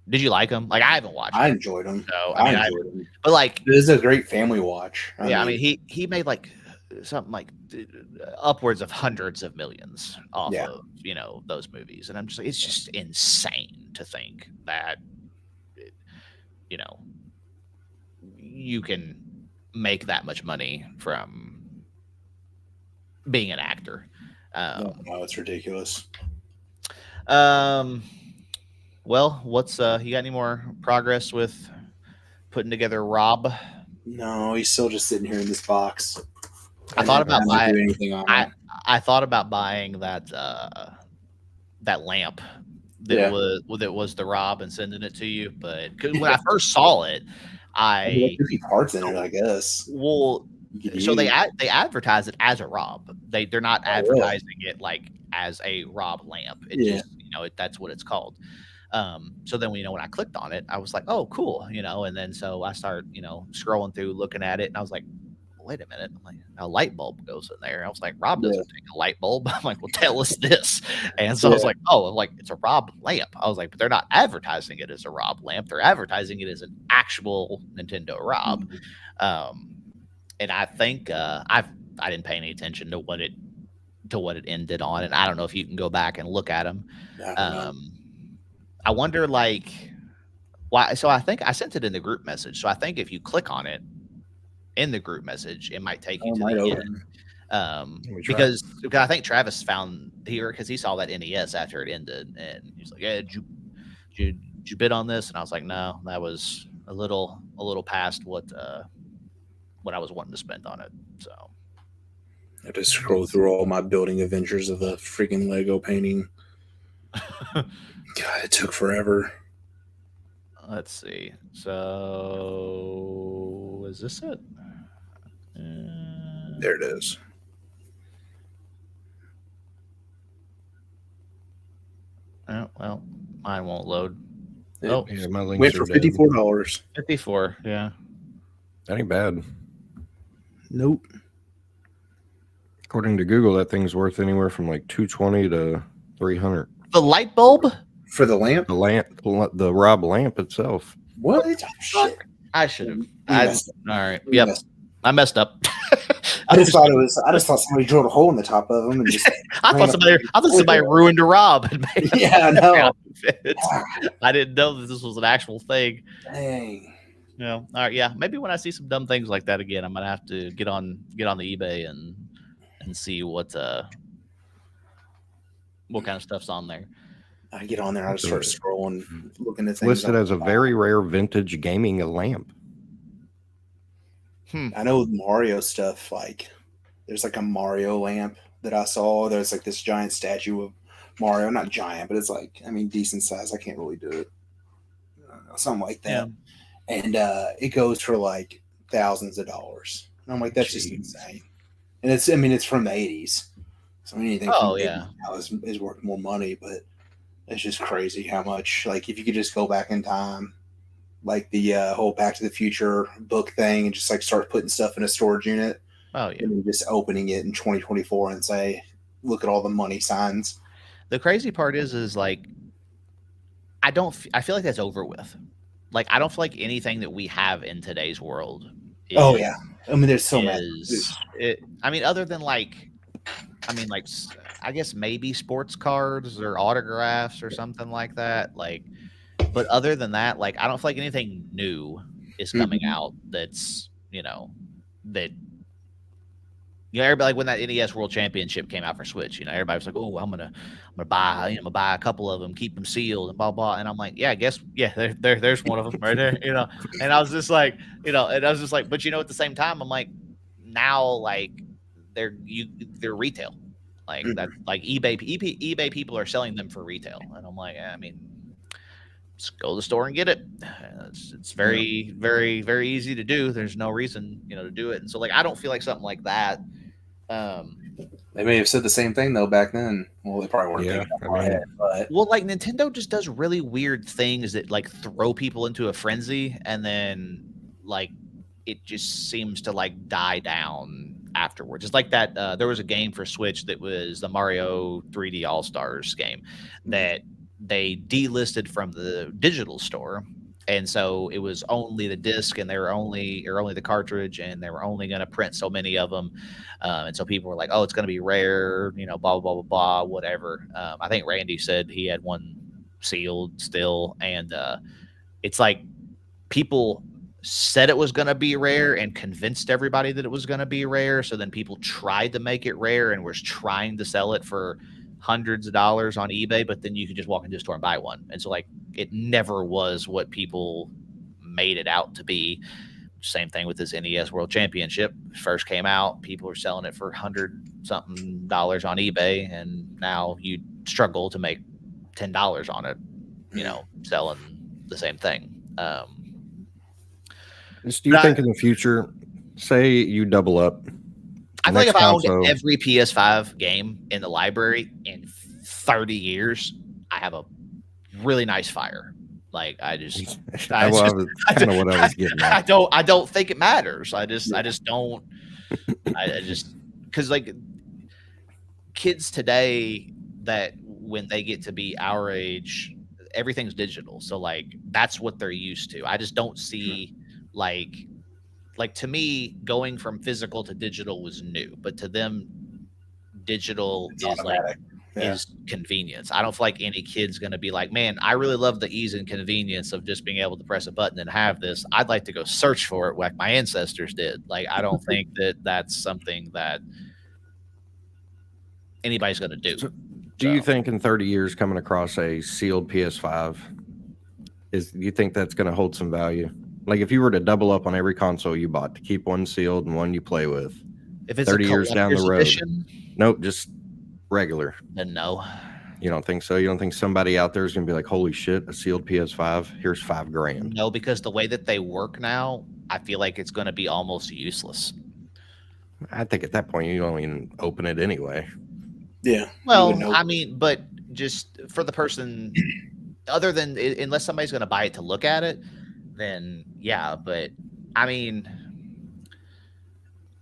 Did you like them? Like, I haven't watched. I enjoyed them. So I enjoyed them. But like, it is a great family watch. I mean, he made like something like upwards of hundreds of millions off Yeah. of those movies, and I'm just like, it's just insane to think that you know you can make that much money from being an actor. No, it's ridiculous. Um, well, what's you got any more progress with putting together Rob? No, he's still just sitting here in this box. I thought about haven't buying. do anything on I it. I thought about buying that lamp Yeah. that was the Rob and sending it to you, but 'cause when I first saw it, I mean, there I could be parts in it, I guess. well, You could so use. they advertise it as a Rob. They're not Oh, really? advertising it like as a Rob lamp. It Yeah. just that's what it's called. So then when I clicked on it, I was like, oh, cool, and then so I started scrolling through, looking at it, and I was like, wait a minute, I'm like, a light bulb goes in there. I was like, Rob Yeah. doesn't take a light bulb. I'm like, well, tell us this. And so I Yeah. was like, oh, I'm like, it's a Rob lamp. I was like, but they're not advertising it as a Rob lamp. They're advertising it as an actual Nintendo Rob. Um, and I think I didn't pay any attention to what it ended on, and I don't know if you can go back and look at them. I don't know. I wonder like why. So I think I sent it in the group message. So I think if you click on it in the group message, it might take you to might the open. end. me try. Because I think Travis found here because he saw that NES after it ended, and he's like, "Yeah, did you bid on this?" And I was like, "No, that was a little past what I was wanting to spend on it." So I have to scroll through all my building adventures of the freaking Lego painting. God, it took forever. let's see. So is this it? There it is. Oh, well, mine won't load. It Oh, Yeah, my links went are for dead. $54. 54. Yeah. That ain't bad. Nope. According to Google, that thing's worth anywhere from like $220 to $300. The light bulb? For the lamp? The lamp, the Rob lamp itself. What? Oh, shit. I should have. messed All right. We Yep. messed- I messed up. I just thought somebody drilled a hole in the top of them and just. I thought somebody ruined a Rob and made Yeah, I know. I didn't know that this was an actual thing. Dang. All right, yeah. Maybe when I see some dumb things like that again, I'm gonna have to get on the eBay and see what kind of stuff's on there. I get on there, I just start scrolling, looking at things. Listed as a very rare vintage gaming lamp. I know Mario stuff, like there's like a Mario lamp that I saw. There's like this giant statue of Mario, not giant, but it's like, I mean, decent size. I can't really do it. Something like that. And it goes for like thousands of dollars. And I'm like, that's just insane. And it's from the 80s. So anything from the 80s now is worth more money, but it's just crazy how much, like, if you could just go back in time, like the whole Back to the Future book thing, and just like start putting stuff in a storage unit. Oh yeah. And then just opening it in 2024 and say, look at all the money signs. The crazy part is like, I feel like that's over with. Like, I don't feel like anything that we have in today's world. Oh yeah. I mean, there's so many. I mean, other than like, I guess maybe sports cards or autographs or something like that. Like, but other than that, like, I don't feel like anything new is coming out that's, that, everybody, like when that NES World Championship came out for Switch, everybody was like, "Oh, I'm gonna buy a couple of them, keep them sealed, and blah blah." And I'm like, "Yeah, I guess, yeah, there's one of them right there," And I was just like, but at the same time, I'm like, now like they're retail, like that, like eBay people are selling them for retail, and I'm like, I mean, just go to the store and get it. It's very, very, very easy to do. There's no reason, to do it. And so, like, I don't feel like something like that. They may have said the same thing though back then. Well, they probably weren't thinking about it, but like Nintendo just does really weird things that like throw people into a frenzy, and then like it just seems to like die down afterwards. It's like that. There was a game for Switch that was the Mario 3D All Stars game that they delisted from the digital store, and so it was only the disc, and they were only the cartridge, and they were only going to print so many of them, and so people were like, "Oh, it's going to be rare," blah blah blah blah blah, whatever. I think Randy said he had one sealed still, and it's like people said it was going to be rare and convinced everybody that it was going to be rare. So then people tried to make it rare and was trying to sell it for hundreds of dollars on eBay, but then you could just walk into a store and buy one. And so like it never was what people made it out to be. Same thing with this NES World Championship. First came out, people were selling it for $100-something on eBay, and now you struggle to make $10 on it, selling the same thing. Do you think in the future, say you double up? I feel like if I owned every PS5 game in the library in 30 years, I have a really nice fire. Like I just, that's kind of what I was getting at. I don't think it matters. I just don't. I just because like kids today, that when they get to be our age, everything's digital. So like that's what they're used to. I just don't see like to me, going from physical to digital was new, but to them, digital is convenience. I don't feel like any kid's going to be like, man, I really love the ease and convenience of just being able to press a button and have this. I'd like to go search for it like my ancestors did. Like, I don't think that that's something that anybody's going to do. Do you think in 30 years coming across a sealed PS5, do you think that's going to hold some value? Like if you were to double up on every console you bought to keep one sealed and one you play with, if it's 30 years down the road, nope, just regular. Then no. You don't think so? You don't think somebody out there is going to be like, holy shit, a sealed PS5, here's $5,000? No, because the way that they work now, I feel like it's going to be almost useless. I think at that point you don't even open it anyway. Yeah. Well, I mean, but just for the person, other than unless somebody's going to buy it to look at it, then yeah. But I mean,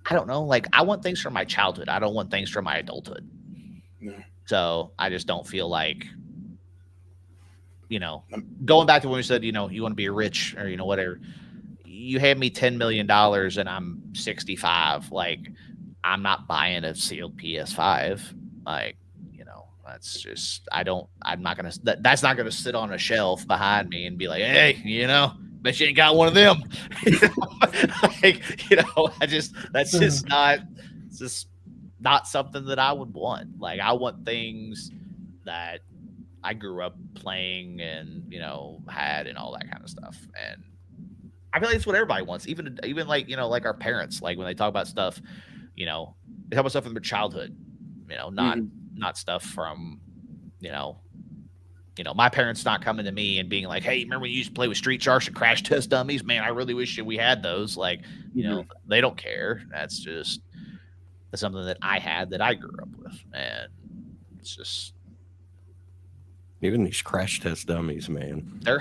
I don't know. Like, I want things from my childhood. I don't want things from my adulthood. No. So I just don't feel like, going back to when we said, you want to be rich or, whatever. You hand me $10 million and I'm 65. Like, I'm not buying a sealed PS5. Like, that's just, I'm not going to, that's not going to sit on a shelf behind me and be like, hey, bet you ain't got one of them. That's just not, it's just not something that I would want. Like, I want things that I grew up playing and, had and all that kind of stuff. And I feel like it's what everybody wants, even like, like our parents, like when they talk about stuff, they talk about stuff from their childhood, not stuff from, my parents not coming to me and being like, hey, remember when you used to play with Street Sharks and Crash Test Dummies? Man, I really wish we had those. Like, they don't care. That's something that I had that I grew up with. And it's just. Even these Crash Test Dummies, man. They're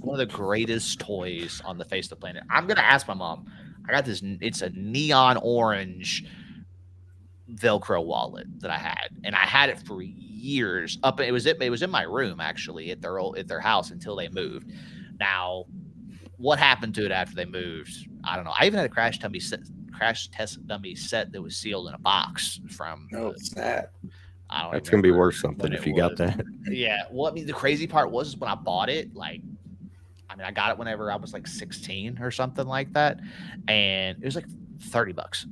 one of the greatest toys on the face of the planet. I'm going to ask my mom. I got this. It's a neon orange Velcro wallet that I had, and I had it for years. It was in my room actually at their house until they moved. Now, what happened to it after they moved? I don't know. I even had a Crash Test Dummy set that was sealed in a box from. Oh, snap! I don't. That's gonna be worth something if you got that. Yeah. Well, I mean, the crazy part was when I bought it, I got it whenever I was like 16 or something like that, and it was like $30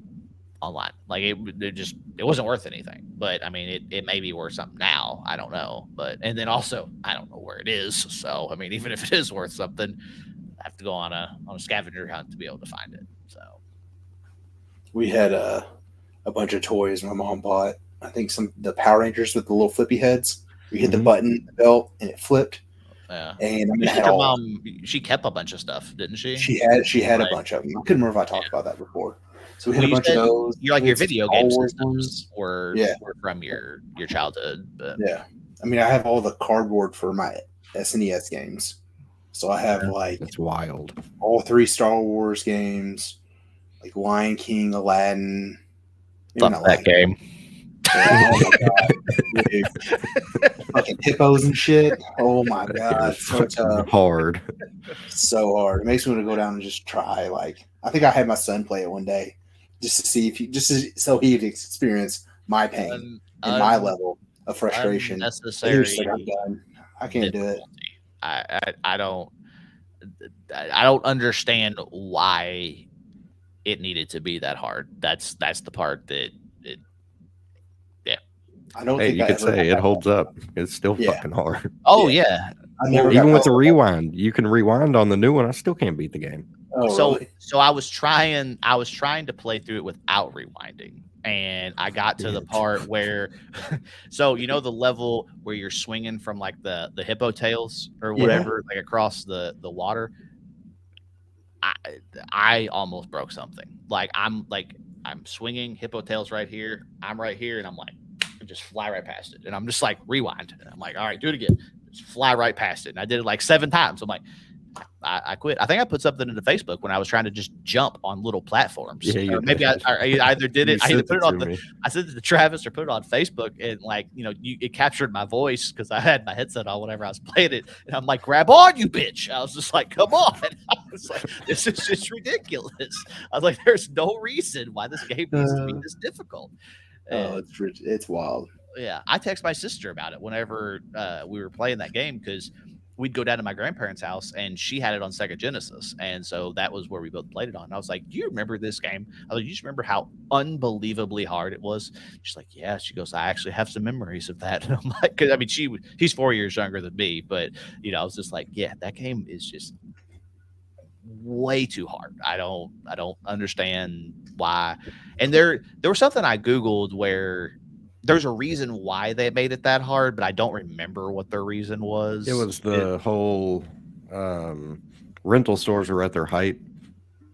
online. Like it wasn't worth anything, but I mean, it may be worth something now. I don't know, and then also I don't know where it is. So I mean, even if it is worth something, I have to go on a scavenger hunt to be able to find it. So we had a bunch of toys my mom bought. I think the Power Rangers with the little flippy heads. You hit the button, the belt, and it flipped. Yeah. And your mom, she kept a bunch of stuff, didn't she? She had a bunch of them. I couldn't remember if I talked about that before. So we had a bunch of those. You're like your video game systems were from your childhood. But. Yeah. I mean, I have all the cardboard for my SNES games. So I have that's wild. All 3 Star Wars games, like Lion King, Aladdin. Fuck that game. Oh my god, dude. Fucking hippos and shit. Oh my god, It's so fucking tough, hard. so hard. It makes me want to go down and just try. Like, I think I had my son play it one day, just to see if he, so he'd experience my pain Un, and my un, level of frustration. But he was just like, I'm unnecessary done. I can't do it. difficulty. I don't I don't understand why it needed to be that hard. That's the part that it, yeah. I don't Hey, think you I could ever say got it holds up. It's still Yeah. fucking hard. Oh Yeah. yeah. I never Even got with the past that. rewind, you can rewind on the new one. I still can't beat the game. Oh, So really? so I was trying to play through it without rewinding. And I got to the Bitch. part where, so you know the level where you're swinging from like the hippo tails or Yeah. whatever, like across the water. I I almost broke something. Like I'm swinging hippo tails right here. I'm right here, and I'm like, just fly right past it. And I'm just like rewind. And I'm like, all right, do it again. Just fly right past it. And I did it like 7 times. I'm like, I quit. I think I put something into Facebook when I was trying to just jump on little platforms. Yeah, you Or maybe did. I either did You it. I either sent put it it on to me. I sent it to Travis or put it on Facebook, and like it captured my voice because I had my headset on whenever I was playing it, and I'm like, "Grab on, you bitch!" I was just like, "Come on!" I was like, "This is just ridiculous." I was like, "There's no reason why this game needs to be this difficult." Oh, And it's wild. yeah, I text my sister about it whenever we were playing that game because we'd go down to my grandparents' house and she had it on Sega Genesis, and so that was where we both played it on. And I was like, "Do you remember this game?" I was like, "You just remember how unbelievably hard it was?" She's like, "Yeah." She goes, "I actually have some memories of that." And I'm like, "Cause I mean, she's 4 years younger than me, but I was just like, yeah, that game is just way too hard. I don't understand why." And there was something I googled where there's a reason why they made it that hard, but I don't remember what their reason was. It was the whole rental stores were at their height.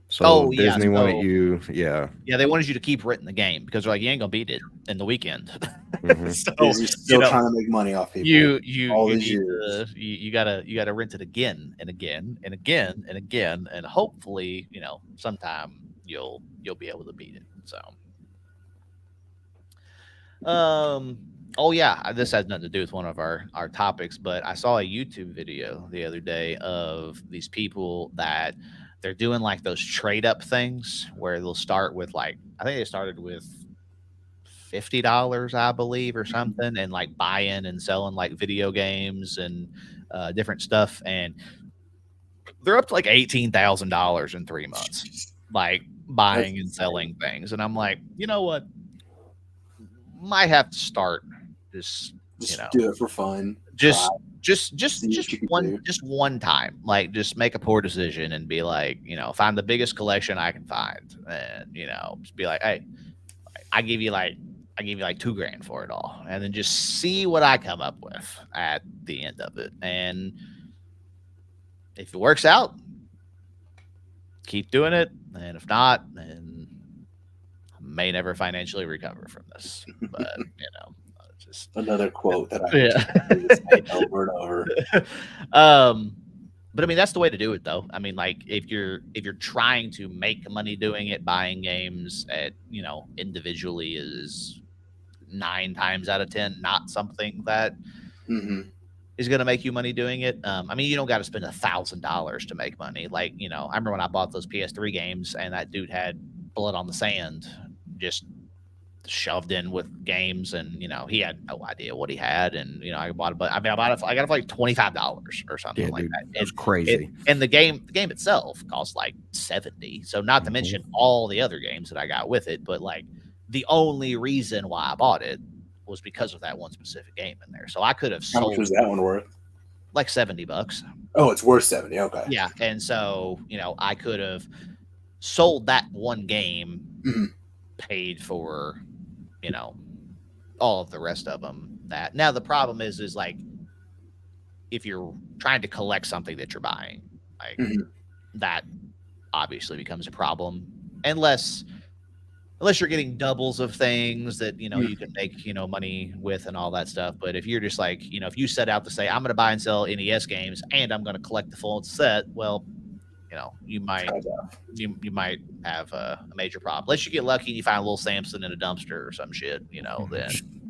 So Oh, yeah, Disney wanted so you, yeah. yeah, they wanted you to keep renting the game because they're like, you ain't gonna beat it in the weekend. Mhm. So Disney's still trying to make money off people. you all you these need years. to you gotta rent it again and again and again and again, and hopefully sometime you'll be able to beat it. So oh yeah, this has nothing to do with one of our topics, but I saw a YouTube video the other day of these people that they're doing like those trade up things where they'll start with like, I think they started with $50, I believe, or something, and like buying and selling like video games and different stuff, and they're up to like $18,000 in 3 months, like buying and selling things. And I'm like, you know what? Might have to start this, Just do it for fun. just Try. just See what you can do. just one time, like just make a poor decision and be like, find the biggest collection I can find, and just be like, hey, I give you like $2,000 for it all, and then just see what I come up with at the end of it. And if it works out, keep doing it, and if not, then I may never financially recover from this. But just Another quote that yeah. over and over. But I mean, that's the way to do it, though. I mean, like if you're trying to make money doing it, buying games at individually is 9 times out of 10 not something that Mm-hmm. is going to make you money doing it. I mean, you don't got to spend $1,000 to make money. Like I remember when I bought those PS3 games, and that dude had Blood on the Sand just shoved in with games, and he had no idea what he had, and I bought it, but I mean, I got it for like $25 or something Yeah, like dude, that. that's crazy. And the game itself cost like 70. So not to mention all the other games that I got with it, but like the only reason why I bought it was because of that one specific game in there. So I could have How much sold was that one worth? like $70. Oh, it's worth 70. Okay. Yeah, and so I could have sold that one game, paid for all of the rest of them. That now the problem is like if you're trying to collect something that you're buying, like that obviously becomes a problem unless you're getting doubles of things that you can make money with and all that stuff. But if you're just like if you set out to say I'm going to buy and sell NES games and I'm going to collect the full set, well, you might Kind of. you might have a major problem. Unless you get lucky and you find a little Samson in a dumpster or some shit, then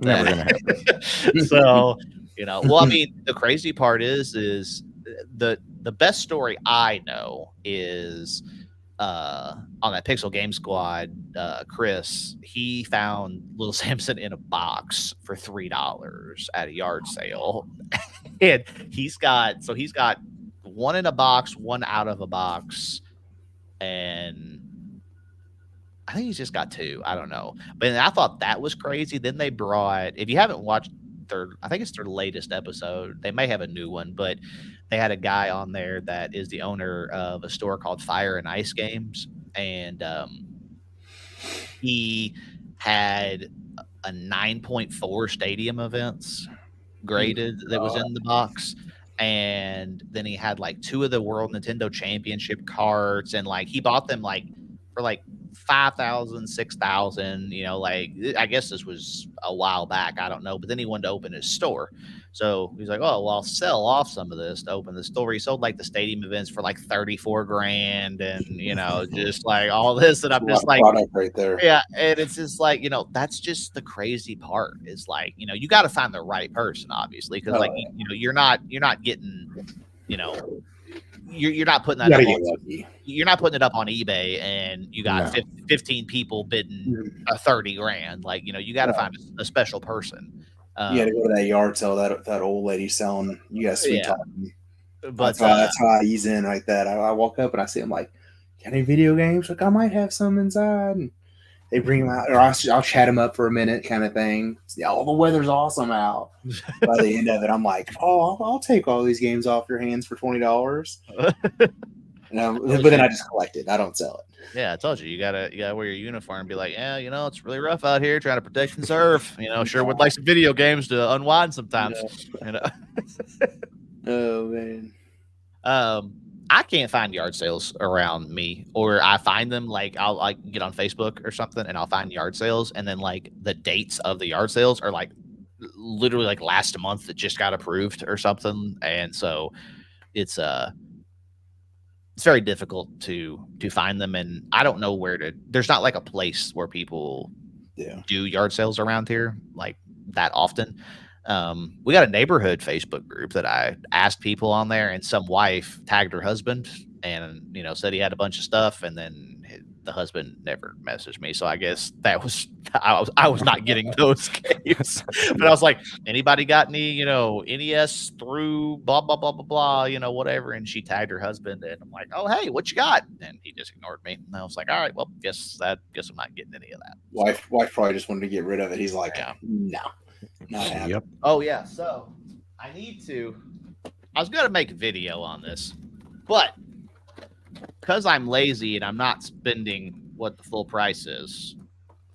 Never gonna happen. so well, I mean, the crazy part is the best story I know is on that Pixel Game Squad, Chris, he found Little Samson in a box for $3 at a yard sale, and he's got one in a box, one out of a box, and I think he's just got two. I don't know, but I thought that was crazy. Then they brought, if you haven't watched I think it's their latest episode. They may have a new one, but they had a guy on there that is the owner of a store called Fire and Ice Games, and he had a 9.4 stadium events graded that was in the box. And then he had like two of the World Nintendo Championship cards, and like he bought them like for like 5,000, 6,000. Like I guess this was a while back, I don't know. But then he wanted to open his store, so he's like, "Oh, well, I'll sell off some of this to open the store." He sold like the stadium events for like 34 grand, and just like all this, and I'm just like, right there. yeah, and it's just like, that's just the crazy part is like, you got to find the right person, obviously, because like you're not getting, you're not putting that up you're not putting it up on eBay and you got 15 people bidding a 30 grand. Like, you got to find a special person. You got to go to that yard sale, that old lady selling. You got sweet talking. But that's how I ease in like that. I walk up and I see them like, got any video games? Like, I might have some inside. And they bring them out, or I'll chat them up for a minute, kind of thing. Yeah, the weather's awesome out. By the end of it, I'm like, oh, I'll take all these games off your hands for $20. But then I just collect it. I don't sell it. Yeah, I told you, you gotta wear your uniform and be like, yeah, it's really rough out here trying to protect and serve. Sure would like some video games to unwind sometimes. Oh man. I can't find yard sales around me, or I find them like I'll like get on Facebook or something and I'll find yard sales, and then like the dates of the yard sales are like literally like last month that just got approved or something, and so it's very difficult to find them, and I don't know where to. There's not like a place where people do yard sales around here like that often. We got a neighborhood Facebook group that I asked people on there, and some wife tagged her husband and said he had a bunch of stuff, and then the husband never messaged me, so I guess that was I was not getting those games. But I was like, anybody got any NES through blah blah blah blah blah whatever, and she tagged her husband, and I'm like, oh hey, what you got? And he just ignored me, and I was like, all right, well, guess I'm not getting any of that. Wife probably just wanted to get rid of it. He's like, no. Yep. Oh yeah. So I was gonna make a video on this, but because I'm lazy and I'm not spending what the full price is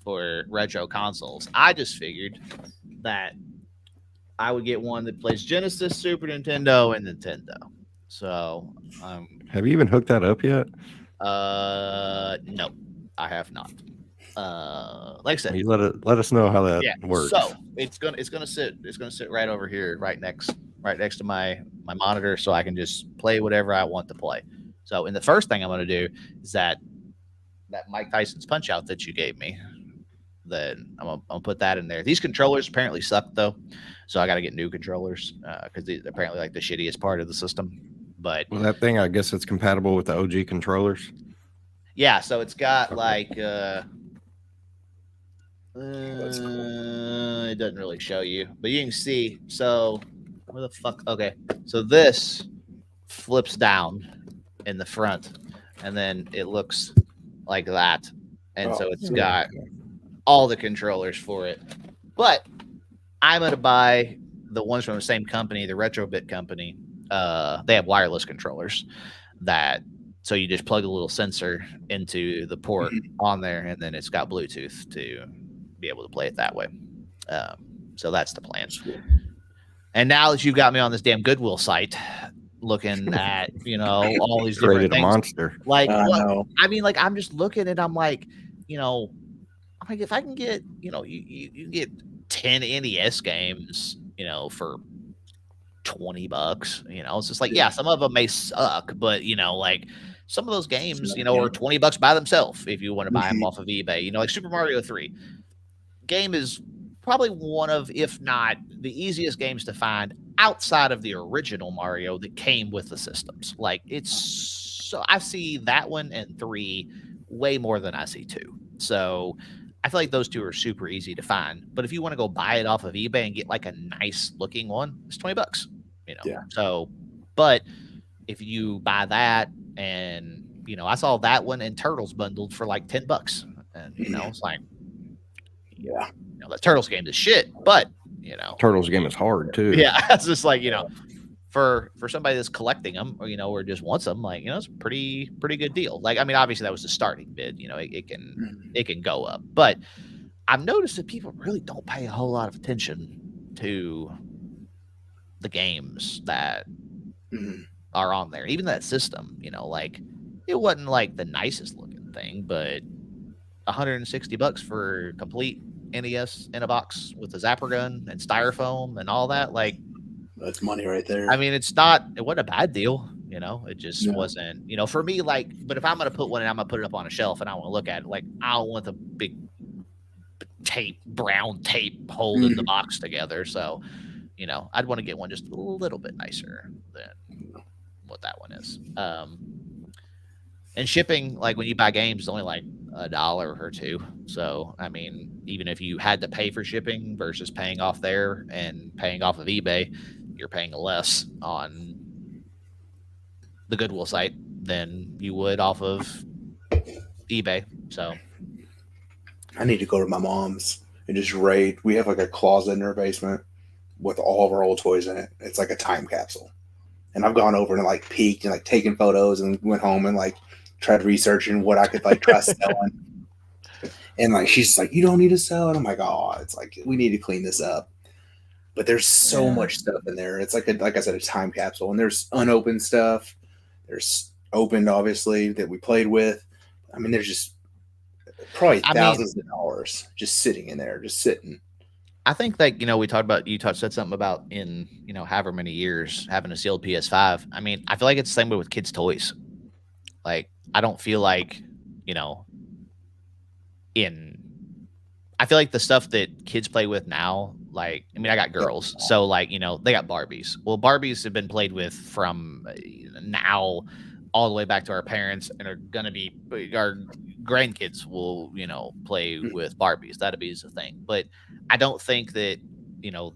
for retro consoles, I just figured that I would get one that plays Genesis, Super Nintendo, and Nintendo. So have you even hooked that up yet? No, I have not. Like I said, you let us know how that works. So it's gonna sit right over here, right next to my monitor, so I can just play whatever I want to play. So, and the first thing I'm gonna do is that Mike Tyson's Punch Out that you gave me. Then I'm gonna put that in there. These controllers apparently suck though, so I got to get new controllers because they're apparently like the shittiest part of the system. But that thing, I guess it's compatible with the OG controllers. Yeah, so it's got like That's cool. It doesn't really show you, but you can see. So where the fuck? Okay, so this flips down in the front, and then it looks like that, and so it's got all the controllers for it. But I'm gonna buy the ones from the same company, the Retrobit company. They have wireless controllers so you just plug a little sensor into the port on there, and then it's got Bluetooth to be able to play it that way. So that's the plan. And now that you've got me on this damn Goodwill site, looking at all these different things, monster. Like I mean, like I'm just looking and I'm like, I'm like, if I can get you can get 10 NES games, for $20. It's just like, yeah, some of them may suck, but like some of those games, another are game. $20 by themselves if you want to buy them Mhm. off of eBay. Like Super Mario 3 game is probably one of, if not the easiest games to find outside of the original Mario that came with the systems. Like so I see that one and 3 way more than I see 2. So I feel like those two are super easy to find. But if you want to go buy it off of eBay and get like a nice looking one, it's $20. Yeah. So, but if you buy that and I saw that one and Turtles bundled for like $10, and it's like, Yeah. that Turtles game is shit, but Turtles game is hard too. yeah, it's just like for somebody that's collecting them, or just wants them, like it's a pretty good deal. Like, I mean, obviously that was the starting bid. It can go up, but I've noticed that people really don't pay a whole lot of attention to the games that are on there, even that system. Like it wasn't like the nicest looking thing, but $160 for complete NES in a box with a zapper gun and styrofoam and all that. Like, that's money right there. I mean, it wasn't a bad deal. It just wasn't, for me, like, but if I'm going to put one in, I'm going to put it up on a shelf and I want to look at it. Like, I don't want the big brown tape holding the box together. So, I'd want to get one just a little bit nicer than what that one is. And shipping, like when you buy games, is only like $1 or $2. So, I mean, even if you had to pay for shipping versus paying off there and paying off of eBay, you're paying less on the Goodwill site than you would off of eBay. So, I need to go to my mom's and just raid. We have like a closet in her basement with all of our old toys in it. It's like a time capsule. And I've gone over and like peeked and like taken photos and went home and like tried researching what I could like try selling. And like she's just like, you don't need to sell it. I'm like, oh, it's like we need to clean this up. But there's so much stuff in there. It's like I said, a time capsule. And there's unopened stuff. There's opened, obviously, that we played with. I mean, there's just probably thousands of dollars just sitting in there, just sitting. I think that, we talked about, said something about in, however many years having a sealed PS5. I mean, I feel like it's the same way with kids' toys. Like, I don't feel like, I feel like the stuff that kids play with now, like, I mean, I got girls, so like, they got Barbies. Well, Barbies have been played with from now all the way back to our parents, and are going to be, our grandkids will, play with Barbies. That'll be the thing. But I don't think that,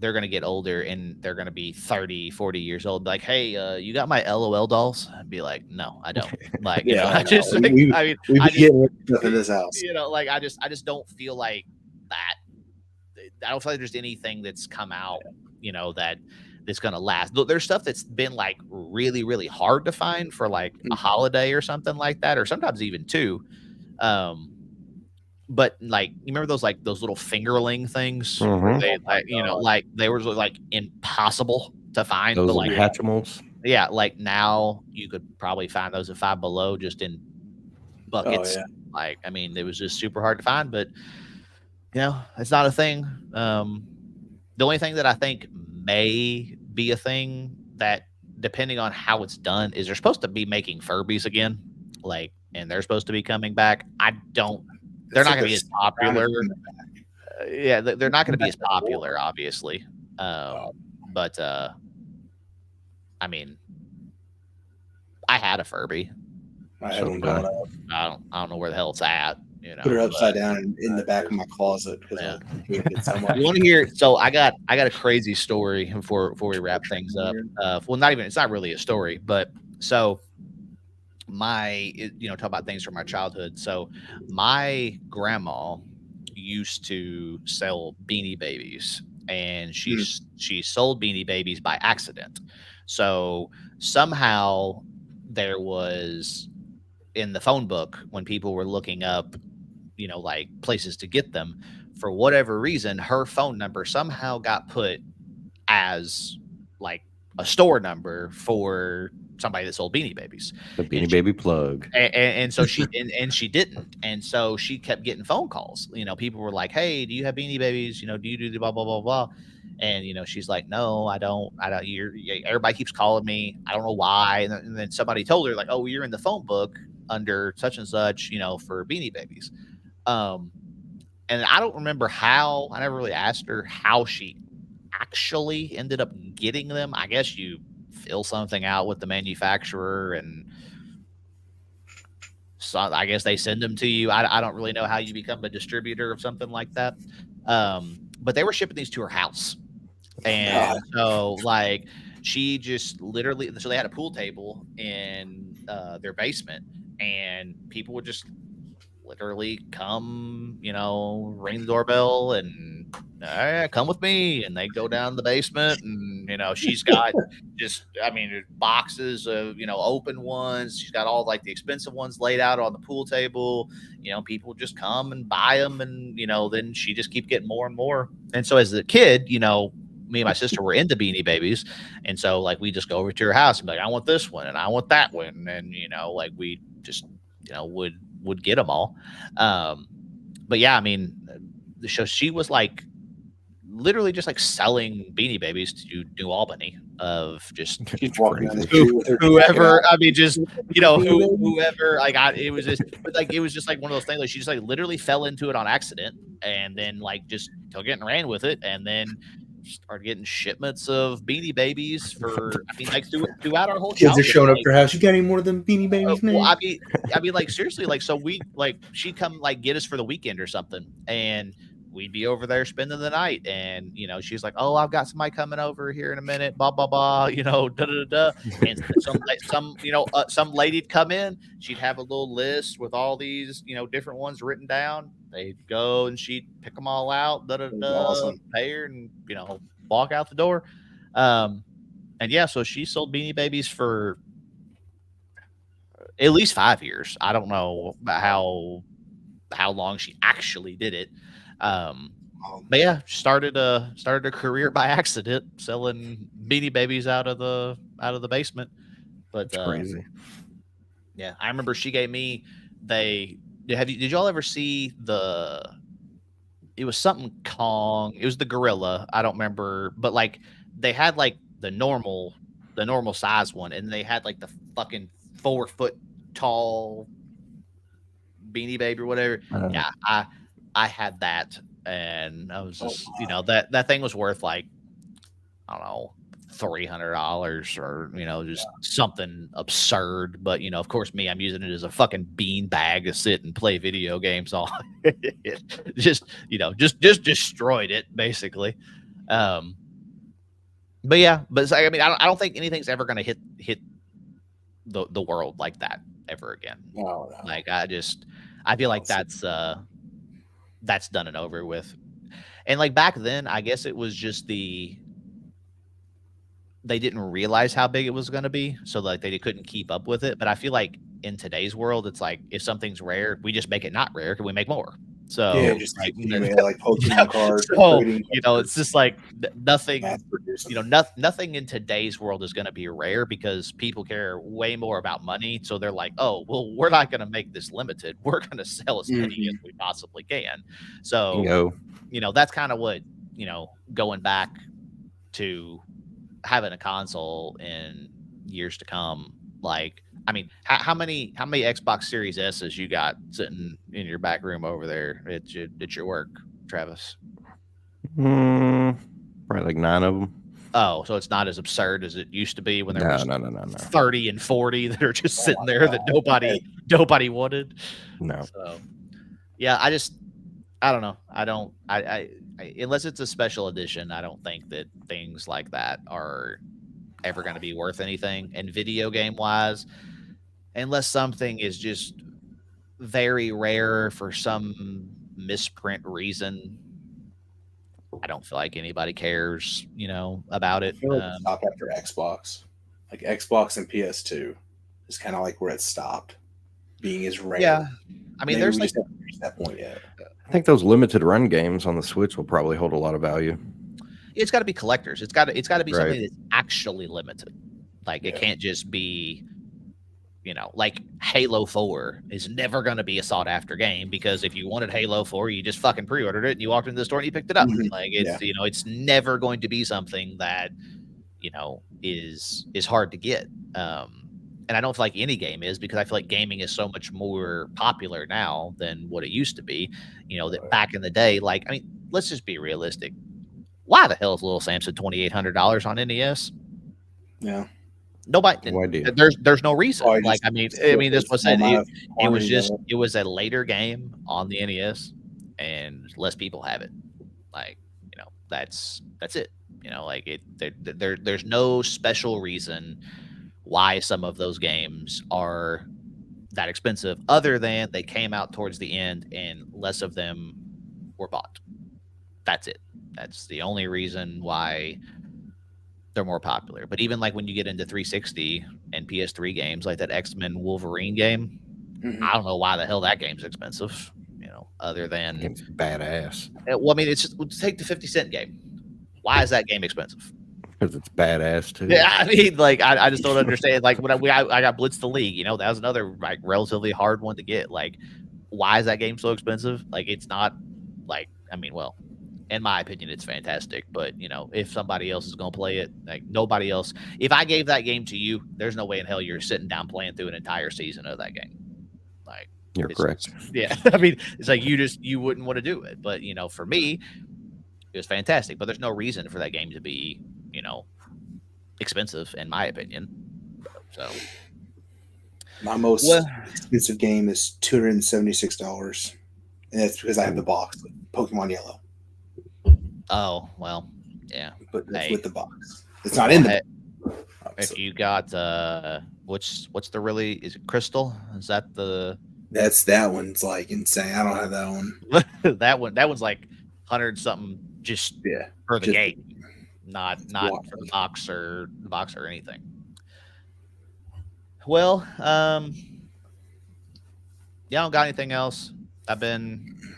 they're going to get older and they're going to be 30, 40 years old. Like, hey, you got my LOL dolls? I'd be like, no, I don't. Like, I just, like, I mean, we've been getting stuff in this house. Like, I just don't feel like that. I don't feel like there's anything that's come out, that's going to last. There's stuff that's been like really, really hard to find for like a holiday or something like that, or sometimes even two. But like, you remember those little fingerling things where they like, like they were like impossible to find. Those but like Hatchimals. Yeah, like now you could probably find those at Five Below just in buckets. Like, I mean, it was just super hard to find, but it's not a thing. The only thing that I think may be a thing that, depending on how it's done, is they're supposed to be making Furbies again, like, and they're supposed to be coming back. They're not going to be as popular. They're not going to be as popular, obviously. But I mean, I had a Furby. I had one growing up. I don't know where the hell it's at. Put it upside down in the back of my closet because I hated it so much. You want to hear? So I got a crazy story before we wrap things up. Well, it's not really a story, but so talk about things from my childhood. So my grandma used to sell Beanie Babies, and she sold Beanie Babies by accident. So somehow there was, in the phone book, when people were looking up, like places to get them, for whatever reason, her phone number somehow got put as like a store number for somebody that sold Beanie Babies. The Beanie Baby plug. And so she and she didn't. And so she kept getting phone calls. People were like, hey, do you have Beanie Babies? Do you do the blah, blah, blah, blah? And she's like, no, I don't. Everybody keeps calling me. I don't know why. And then somebody told her like, oh, you're in the phone book under such and such, for Beanie Babies. Um, and I don't remember how. I never really asked her how she actually ended up getting them. I guess you fill something out with the manufacturer, and so I guess they send them to you. I don't really know how you become a distributor of something like that. But they were shipping these to her house. And so, like, she just literally, so they had a pool table in their basement, and people would just literally come, ring the doorbell and come with me. And they go down the basement, and, she's got just, boxes of, open ones. She's got all like the expensive ones laid out on the pool table. People just come and buy them. And, then she just keep getting more and more. And so as a kid, me and my sister were into Beanie Babies. And so like, we just go over to her house and be like, I want this one and I want that one. And, like we just, would get them all. But yeah, so she was like literally just like selling Beanie Babies to New Albany of just She's walking down the street with her whoever. Just whoever. Like it was just, but like it was just like one of those things. Like she just like literally fell into it on accident, and then like just took it and ran with it, and then started getting shipments of Beanie Babies for like throughout our whole kids childhood. are showing up to her house. You got any more of them Beanie Babies, man? Well, like seriously, like so we like she'd come like get us for the weekend or something, and we'd be over there spending the night. And she's like, oh, I've got somebody coming over here in a minute, blah blah blah, da da da. And some lady'd come in, she'd have a little list with all these different ones written down. They'd go and she'd pick them all out, da da da, awesome. Pay her, and walk out the door. And yeah, so she sold Beanie Babies for at least 5 years. I don't know how long she actually did it. But yeah, started a career by accident selling Beanie Babies out of the basement. But that's crazy. Yeah, I remember she gave me. Did y'all ever see it was something Kong. It was the gorilla. I don't remember, but like they had like the normal size one, and they had like the fucking 4 foot tall Beanie Baby or whatever. Yeah, I had that, and I was just that thing was worth like, I don't know, $300 or just something absurd. But of course, I'm using it as a fucking bean bag to sit and play video games on. just destroyed it basically. But yeah, but I don't think anything's ever gonna hit the world like that ever again. No. Like I feel like that's done and over with. And like back then, I guess it was just they didn't realize how big it was going to be, so like they couldn't keep up with it. But I feel like in today's world, it's like if something's rare, we just make it not rare. Can we make more? So yeah, just like Pokemon cards. So it's just like nothing. Nothing in today's world is going to be rare because people care way more about money. So they're like, oh, well, we're not going to make this limited. We're going to sell as many as we possibly can. So that's kind of what going back to having a console in years to come. Like, how many Xbox Series S's you got sitting in your back room over there at your work, Travis? Probably like 9 of them. Oh, so it's not as absurd as it used to be when there was no. 30 and 40 that are just sitting there that nobody wanted. No. So yeah, I don't know. I unless it's a special edition, I don't think that things like that are ever going to be worth anything. And video game wise, unless something is just very rare for some misprint reason, I don't feel like anybody cares, about it. I feel like it stopped after Xbox. Like Xbox and PS2 is kind of like where it stopped being as rare. Yeah. There's like haven't reached that point yet. I think those limited run games on the Switch will probably hold a lot of value. It's got to be collectors. It's got to be something that's actually limited. Like it can't just be like Halo 4 is never going to be a sought after game because if you wanted Halo 4, you just fucking pre-ordered it and you walked into the store and you picked it up. Like it's, it's never going to be something that, is hard to get. And I don't feel like any game is because I feel like gaming is so much more popular now than what it used to be. That back in the day, like, I mean, let's just be realistic. Why the hell is Little Samson $2,800 on NES? Yeah. Nobody. No idea. There's no reason. Oh, like, I mean, this was it was just it. it was a later game on the NES, and less people have it. Like, that's it. Like there's no special reason why some of those games are that expensive, other than they came out towards the end and less of them were bought. That's it. That's the only reason why they're more popular. But even like when you get into 360 and PS3 games, like that X-Men Wolverine game, I don't know why the hell that game's expensive. Other than it's badass. Well, I mean, it's just take the 50 Cent game. Why is that game expensive? Because it's badass too. Yeah, I mean, like I just don't understand. Like when I got Blitz the League, that was another like relatively hard one to get. Like, why is that game so expensive? Like, it's not like, I mean, well, in my opinion, it's fantastic. But if somebody else is gonna play it, like nobody else. If I gave that game to you, there's no way in hell you're sitting down playing through an entire season of that game. Like, you're correct. Yeah, I mean, it's like you wouldn't want to do it. But for me, it was fantastic. But there's no reason for that game to be expensive, in my opinion. So my most expensive game is $276, and that's because I have the box, Pokemon Yellow. Oh well, yeah, but that's with the box. It's not in the box. If you got what's the really, is it Crystal? Is that the? That one's like insane. I don't have that one. that one's like 100 something just for the game, not for the box or anything. Well, yeah, I don't got anything else. I've been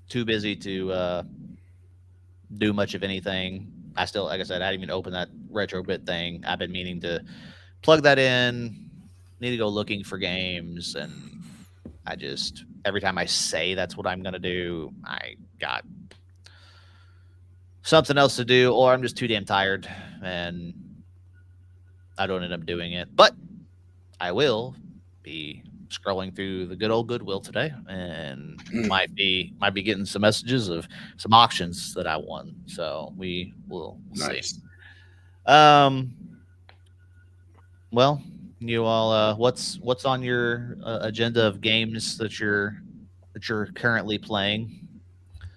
too busy to do much of anything. I still, like I said, I didn't even open that Retrobit thing. I've been meaning to plug that in. Need to go looking for games, and I just, every time I say that's what I'm gonna do, I got something else to do, or I'm just too damn tired and I don't end up doing it. But I will be scrolling through the good old Goodwill today, and might be getting some messages of some auctions that I won. So we'll see. Well, you all, what's on your agenda of games that you're currently playing?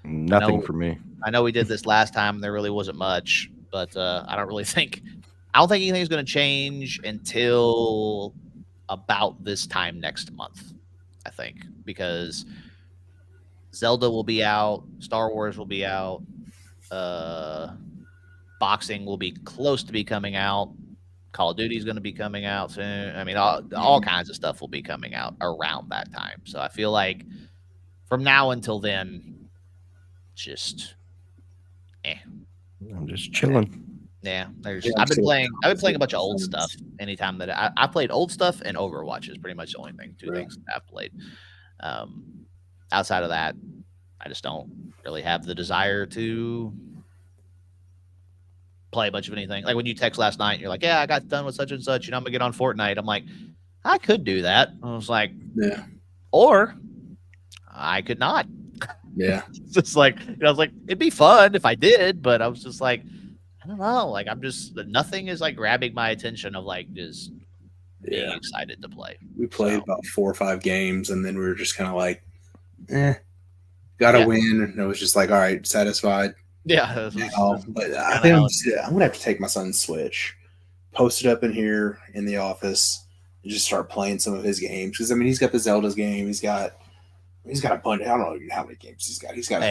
Nothing for me. I know we did this last time. There really wasn't much, but I don't think anything's going to change until about this time next month, I think, because Zelda will be out, Star Wars will be out, boxing will be close to be coming out, Call of Duty is going to be coming out soon. I mean, all kinds of stuff will be coming out around that time. So I feel like from now until then, just I'm just chilling. Yeah, I've been playing a bunch of old stuff. Anytime that I played old stuff, and Overwatch is pretty much the only two things that I've played. Outside of that, I just don't really have the desire to play a bunch of anything. Like when you text last night, you're like, "Yeah, I got done with such and such, I'm gonna get on Fortnite." I'm like, I could do that. I was like, yeah, or I could not. Yeah, it's just like, I was like, it'd be fun if I did, but I was just like, I don't know. Like, I'm just, nothing is like grabbing my attention of like just being excited to play. We played about 4 or 5 games, and then we were just kind of like, gotta win. And it was just like, all right, satisfied. Yeah. But I think I'm going to have to take my son's Switch, post it up in here in the office, and just start playing some of his games. Because, I mean, he's got the Zelda's game. He's got a bunch. I don't know how many games he's got. He's got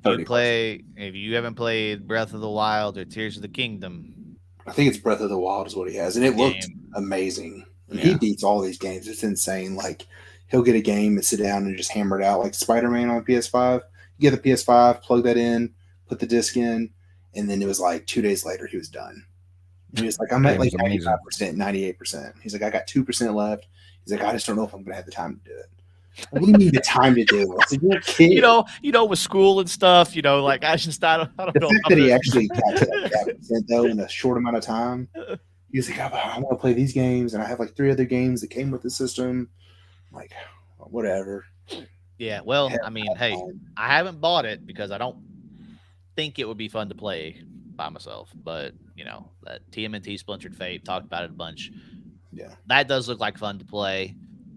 30. If you haven't played Breath of the Wild or Tears of the Kingdom, I think it's Breath of the Wild is what he has, and it looked amazing. And he beats all these games. It's insane. Like, he'll get a game and sit down and just hammer it out, like Spider-Man on PS5. You get the PS5, plug that in, put the disc in, and then it was like 2 days later he was done. He was like, I'm That at game like was amazing. 95%, 98%. He's like, I got 2% left. He's like, I just don't know if I'm gonna have the time to do it. What do you need the time to do? I said, you're a kid. With school and stuff, like I don't The know. fact that he actually got to like that percent though in a short amount of time, he was like, I want to play these games, and I have like 3 other games that came with the system. I'm like, whatever. Yeah, well, Have I mean, hey, fun. I haven't bought it because I don't think it would be fun to play by myself. But that TMNT Splintered Fate, talked about it a bunch. Yeah, That does look like fun to play.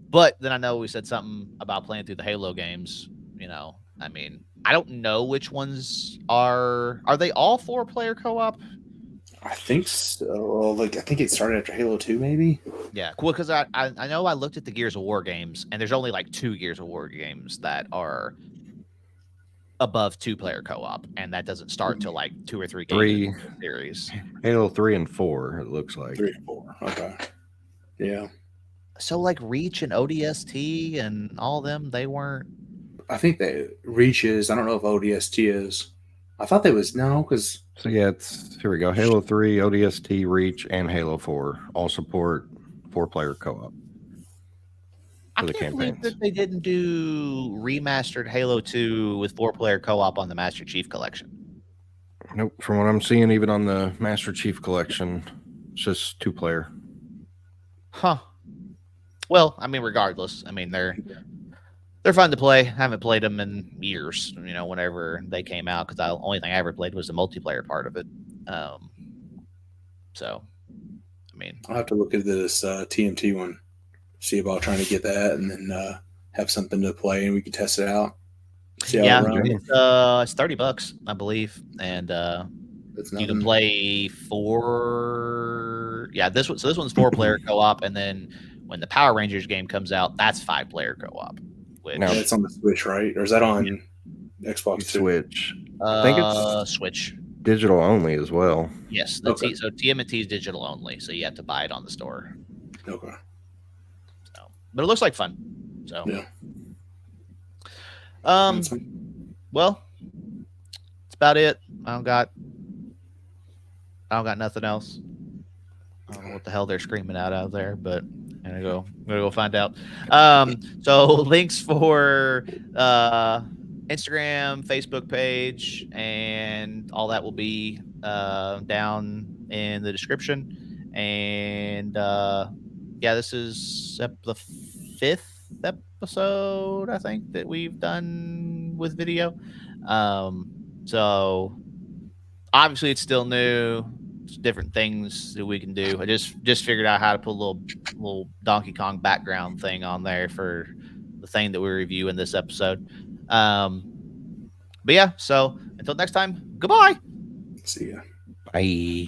But then I know we said something about playing through the Halo games. I mean, I don't know which ones are they all 4-player co-op? I think so. Like, I think it started after Halo 2, maybe. Yeah, cool. Because I know I looked at the Gears of War games, and there's only like 2 Gears of War games that are above 2-player co-op, and that doesn't start till like 2 or 3 games in the series. Halo 3 and 4, it looks like. 3 and 4. Okay. Yeah. So like Reach and ODST and all them, they weren't. I think that Reach is. I don't know if ODST is. I thought they was no, because So yeah, here we go. Halo 3, ODST, Reach, and Halo 4 all support 4-player co-op. I the can't believe campaigns. that they didn't do remastered Halo 2 with 4-player co-op on the Master Chief Collection. Nope. From what I'm seeing, even on the Master Chief Collection, it's just 2-player. Huh. Well, I mean, regardless, I mean they're fun to play. I haven't played them in years. Whenever they came out, because the only thing I ever played was the multiplayer part of it. So, I mean, I'll have to look at this TMT one, see about trying to get that, and then have something to play, and we can test it out. See how yeah, it runs. it's $30, I believe, and That's you can nothing. play 4. Yeah, this one's 4-player co-op, and then when the Power Rangers game comes out, that's 5-player co-op. Which Now- That's on the Switch, right? Or is that on Xbox too? Switch. I think it's Switch. digital only as well. Yes, Okay. so TMNT is digital only, so you have to buy it on the store. Okay. So, but it looks like fun. So Yeah. Um, well, that's about it. I don't got nothing else. I don't know what the hell they're screaming out there, but I'm gonna go find out. So links for Instagram, Facebook page, and all that will be down in the description. And yeah, this is the 5th episode, I think, that we've done with video. So obviously it's still new. It's different things that we can do. I just figured out how to put a little Donkey Kong background thing on there for the thing that we review in this episode. But yeah, so until next time, goodbye. See ya. Bye.